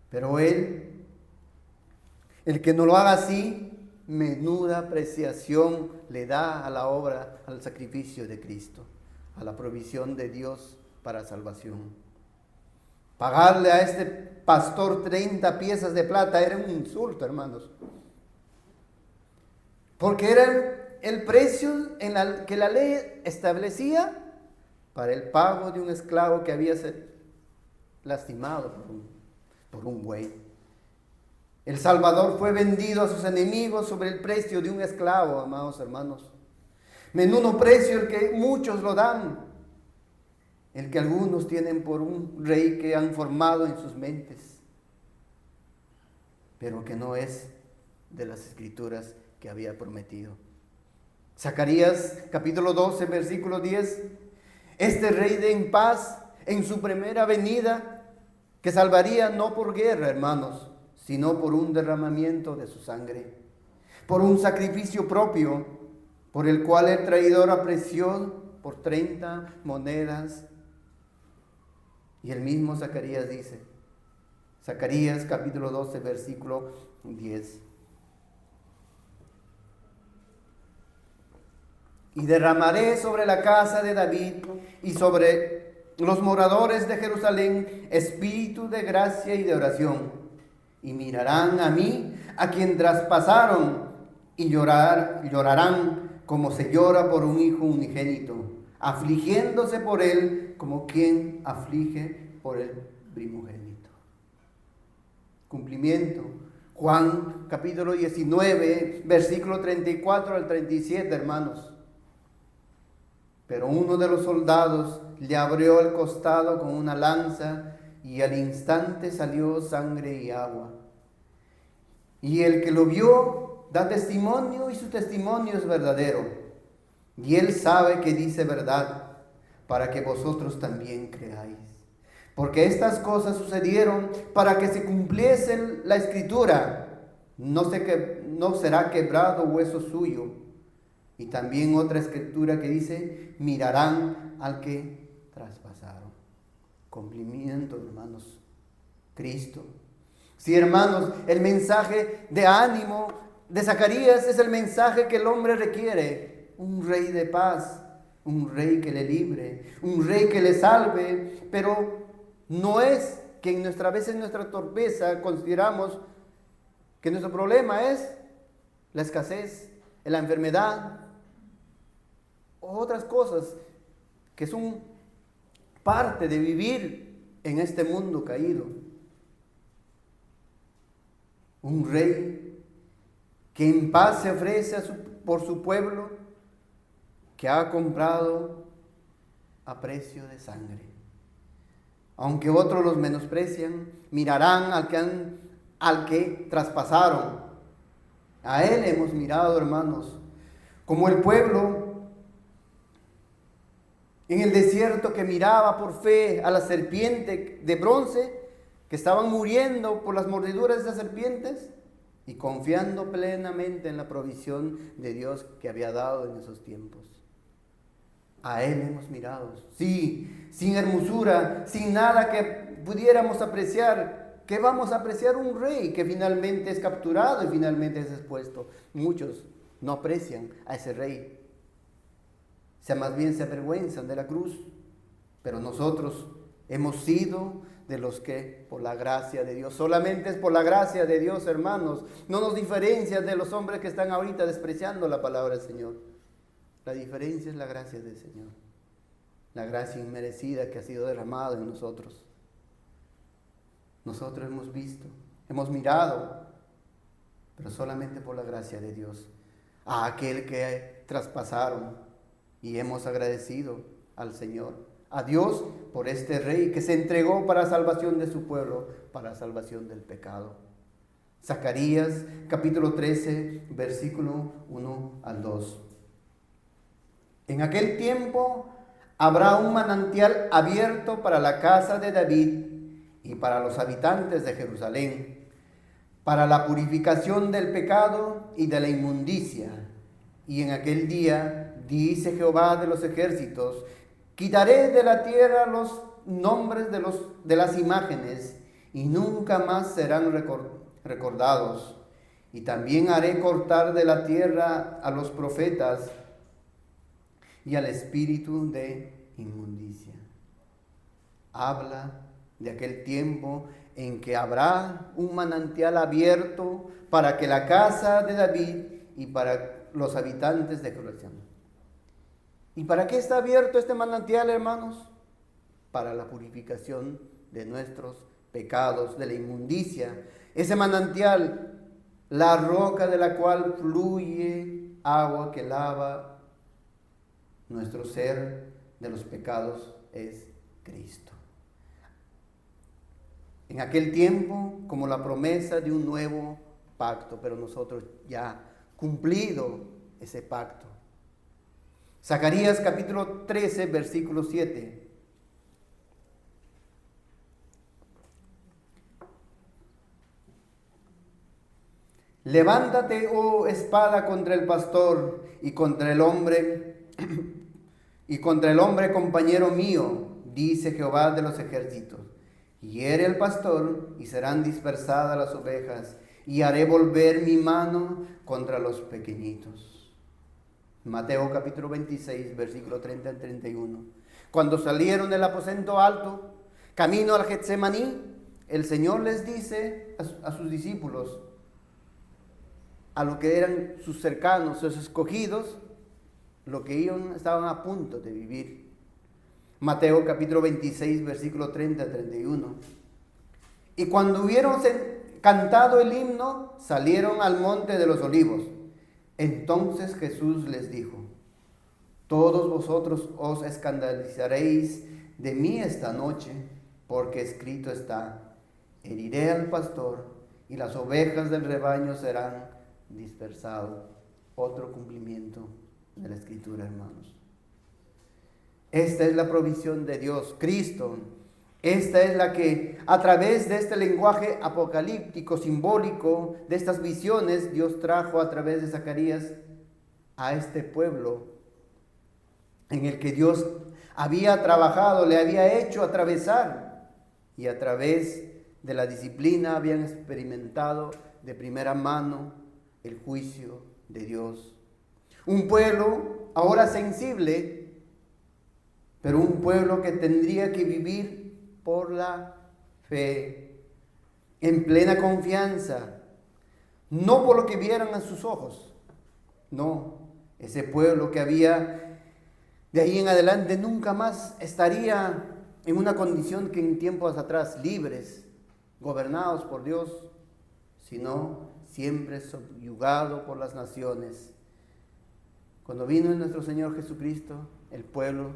Pero Él, el que no lo haga así, menuda apreciación le da a la obra, al sacrificio de Cristo, a la provisión de Dios para salvación. Pagarle a este pastor 30 piezas de plata era un insulto, hermanos. Porque era el precio que la ley establecía para el pago de un esclavo que había sido lastimado por un buey. El Salvador fue vendido a sus enemigos sobre el precio de un esclavo, amados hermanos. Menudo precio el que muchos lo dan, el que algunos tienen por un rey que han formado en sus mentes, pero que no es de las escrituras que había prometido. Zacarías capítulo 12, versículo 10. Este rey de en paz en su primera venida, que salvaría no por guerra, hermanos, sino por un derramamiento de su sangre, por un sacrificio propio, por el cual el traidor apreció por 30 monedas. Y el mismo Zacarías dice, Zacarías capítulo 12, versículo 10. Y derramaré sobre la casa de David y sobre los moradores de Jerusalén espíritu de gracia y de oración. Y mirarán a mí, a quien traspasaron, y llorarán como se llora por un hijo unigénito, afligiéndose por él como quien aflige por el primogénito. Cumplimiento. Juan capítulo 19, versículo 34 al 37, hermanos. Pero uno de los soldados le abrió el costado con una lanza y al instante salió sangre y agua. Y el que lo vio da testimonio y su testimonio es verdadero. Y él sabe que dice verdad, para que vosotros también creáis. Porque estas cosas sucedieron para que se cumpliese la escritura. No será quebrado hueso suyo. Y también otra escritura que dice, mirarán al que traspasaron. Cumplimiento, hermanos. Cristo. Sí, hermanos, el mensaje de ánimo de Zacarías es el mensaje que el hombre requiere. Un rey de paz, un rey que le libre, un rey que le salve, pero no es que a veces en nuestra torpeza consideramos que nuestro problema es la escasez, la enfermedad, o otras cosas que son parte de vivir en este mundo caído. Un rey que en paz se ofrece por su pueblo, que ha comprado a precio de sangre. Aunque otros los menosprecian, mirarán al que traspasaron. A él hemos mirado, hermanos, como el pueblo en el desierto que miraba por fe a la serpiente de bronce, que estaban muriendo por las mordeduras de esas serpientes y confiando plenamente en la provisión de Dios que había dado en esos tiempos. A él hemos mirado, sí, sin hermosura, sin nada que pudiéramos apreciar. ¿Qué vamos a apreciar? Un rey que finalmente es capturado y finalmente es expuesto. Muchos no aprecian a ese rey. Más bien se avergüenzan de la cruz. Pero nosotros hemos sido de los que por la gracia de Dios, solamente es por la gracia de Dios, hermanos. No nos diferencia de los hombres que están ahorita despreciando la palabra del Señor. La diferencia es la gracia del Señor. La gracia inmerecida que ha sido derramada en nosotros. Nosotros hemos visto, hemos mirado, pero solamente por la gracia de Dios, a aquel que traspasaron, y hemos agradecido al Señor, a Dios por este rey que se entregó para la salvación de su pueblo, para la salvación del pecado. Zacarías capítulo 13, versículo 1 al 2. En aquel tiempo habrá un manantial abierto para la casa de David y para los habitantes de Jerusalén, para la purificación del pecado y de la inmundicia. Y en aquel día, dice Jehová de los ejércitos, quitaré de la tierra los nombres de las imágenes y nunca más serán recordados. Y también haré cortar de la tierra a los profetas y al espíritu de inmundicia. Habla de aquel tiempo en que habrá un manantial abierto para que la casa de David y para los habitantes de Jerusalén. ¿Y para qué está abierto este manantial, hermanos? Para la purificación de nuestros pecados, de la inmundicia. Ese manantial, la roca de la cual fluye agua que lava nuestro ser de los pecados, es Cristo. En aquel tiempo, como la promesa de un nuevo pacto, pero nosotros ya cumplido ese pacto. Zacarías capítulo 13, versículo 7. Levántate, oh espada, contra el pastor y contra el hombre compañero mío, dice Jehová de los ejércitos. Hiere el pastor y serán dispersadas las ovejas, y haré volver mi mano contra los pequeñitos. Mateo capítulo 26, versículo 30 al 31. Cuando salieron del aposento alto, camino al Getsemaní, el Señor les dice a sus discípulos, a lo que eran sus cercanos, sus escogidos, lo que ellos estaban a punto de vivir. Mateo capítulo 26, versículo 30 al 31. Y cuando hubieron cantado el himno, salieron al monte de los olivos. Entonces Jesús les dijo, todos vosotros os escandalizaréis de mí esta noche, porque escrito está, heriré al pastor y las ovejas del rebaño serán dispersadas. Otro cumplimiento de la Escritura, hermanos. Esta es la provisión de Dios, Cristo. Esta es la que a través de este lenguaje apocalíptico, simbólico, de estas visiones, Dios trajo a través de Zacarías a este pueblo en el que Dios había trabajado, le había hecho atravesar, y a través de la disciplina habían experimentado de primera mano el juicio de Dios. Un pueblo ahora sensible, pero un pueblo que tendría que vivir por la fe, en plena confianza, no por lo que vieran a sus ojos, no, ese pueblo que había de ahí en adelante nunca más estaría en una condición que en tiempos atrás, libres, gobernados por Dios, sino siempre subyugado por las naciones. Cuando vino nuestro Señor Jesucristo, el pueblo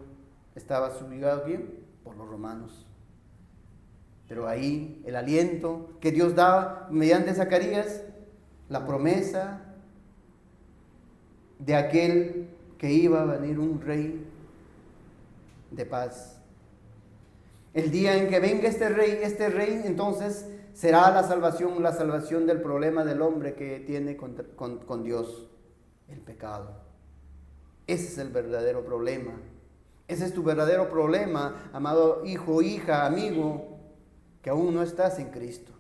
estaba subyugado, ¿quién? Por los romanos. Pero ahí el aliento que Dios daba mediante Zacarías, la promesa de aquel que iba a venir un rey de paz. El día en que venga este rey entonces será la salvación del problema del hombre que tiene con Dios, el pecado. Ese es el verdadero problema. Ese es tu verdadero problema, amado hijo, hija, amigo, que aún no estás en Cristo.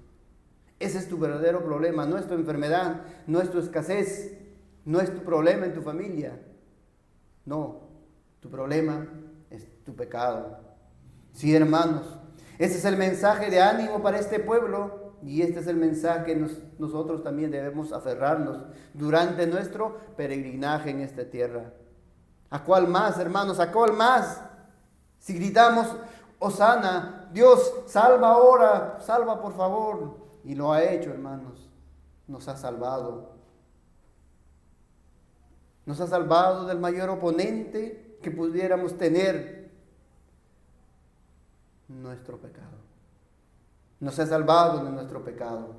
Ese es tu verdadero problema, no es tu enfermedad, no es tu escasez, no es tu problema en tu familia. No, tu problema es tu pecado. Sí, hermanos, ese es el mensaje de ánimo para este pueblo y este es el mensaje que nosotros también debemos aferrarnos durante nuestro peregrinaje en esta tierra. ¿A cuál más, hermanos? ¿A cuál más? Si gritamos, Hosana, Dios, salva ahora, salva por favor. Y lo ha hecho, hermanos. Nos ha salvado. Nos ha salvado del mayor oponente que pudiéramos tener, nuestro pecado. Nos ha salvado de nuestro pecado.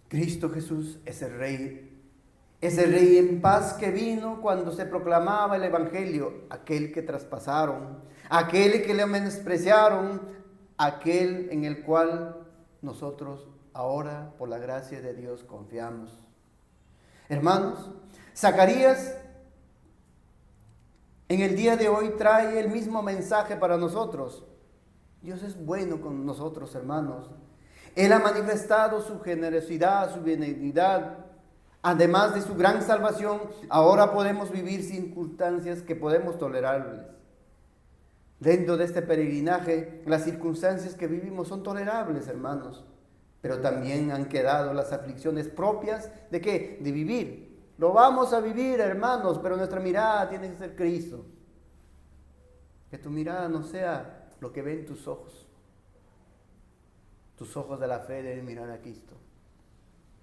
Cristo Jesús es el Rey en paz que vino cuando se proclamaba el Evangelio, aquel que traspasaron, aquel que le menospreciaron, aquel en el cual nosotros ahora por la gracia de Dios confiamos. Hermanos, Zacarías en el día de hoy trae el mismo mensaje para nosotros. Dios es bueno con nosotros, hermanos. Él ha manifestado su generosidad, su benignidad. Además de su gran salvación, ahora podemos vivir circunstancias que podemos tolerarles. Dentro de este peregrinaje, las circunstancias que vivimos son tolerables, hermanos. Pero también han quedado las aflicciones propias ¿de qué? De vivir. Lo vamos a vivir, hermanos, pero nuestra mirada tiene que ser Cristo. Que tu mirada no sea lo que ven tus ojos. Tus ojos de la fe deben mirar a Cristo.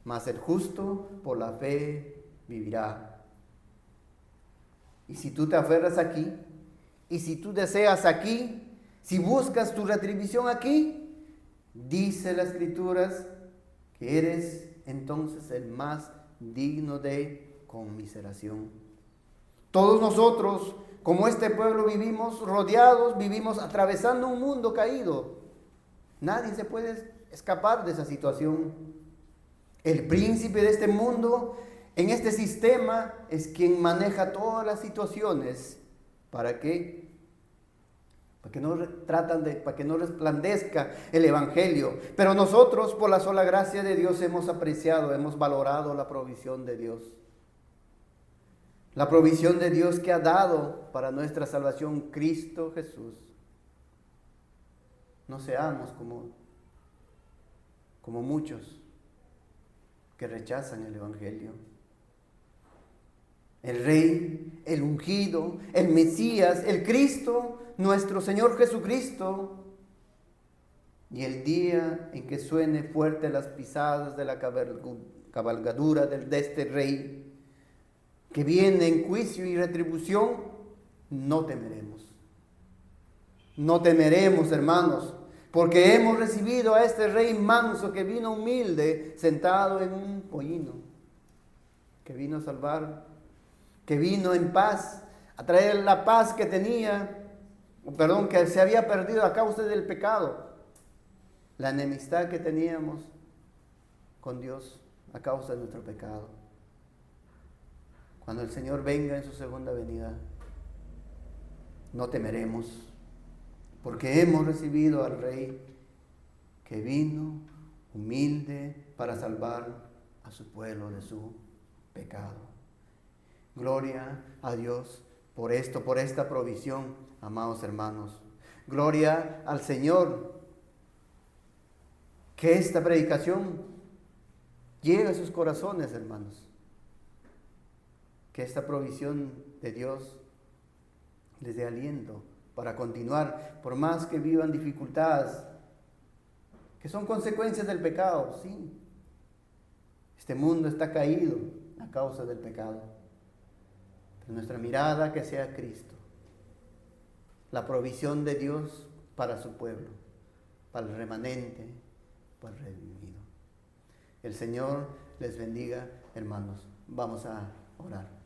Mas el justo por la fe vivirá. Y si tú te aferras aquí, y si tú deseas aquí, si buscas tu retribución aquí, dice las Escrituras que eres entonces el más digno de conmiseración. Todos nosotros, como este pueblo, vivimos rodeados, vivimos atravesando un mundo caído. Nadie se puede escapar de esa situación. El príncipe de este mundo, en este sistema, es quien maneja todas las situaciones. ¿Para qué? Para que no resplandezca el Evangelio. Pero nosotros, por la sola gracia de Dios, hemos apreciado, hemos valorado la provisión de Dios. La provisión de Dios que ha dado para nuestra salvación Cristo Jesús. No seamos como muchos que rechazan el Evangelio. El Rey, el ungido, el Mesías, el Cristo, nuestro Señor Jesucristo. Y el día en que suene fuerte las pisadas de la cabalgadura de este Rey, que viene en juicio y retribución, no temeremos. No temeremos, hermanos, porque hemos recibido a este rey manso que vino humilde, sentado en un pollino, que vino a salvar, que vino en paz, a traer la paz que que se había perdido a causa del pecado, la enemistad que teníamos con Dios a causa de nuestro pecado. Cuando el Señor venga en su segunda venida, no temeremos, porque hemos recibido al Rey que vino humilde para salvar a su pueblo de su pecado. Gloria a Dios por esto, por esta provisión, amados hermanos. Gloria al Señor. Que esta predicación llegue a sus corazones, hermanos. Que esta provisión de Dios les dé aliento para continuar, por más que vivan dificultades, que son consecuencias del pecado, sí. Este mundo está caído a causa del pecado. Pero nuestra mirada que sea Cristo, la provisión de Dios para su pueblo, para el remanente, para el redimido. El Señor les bendiga, hermanos. Vamos a orar.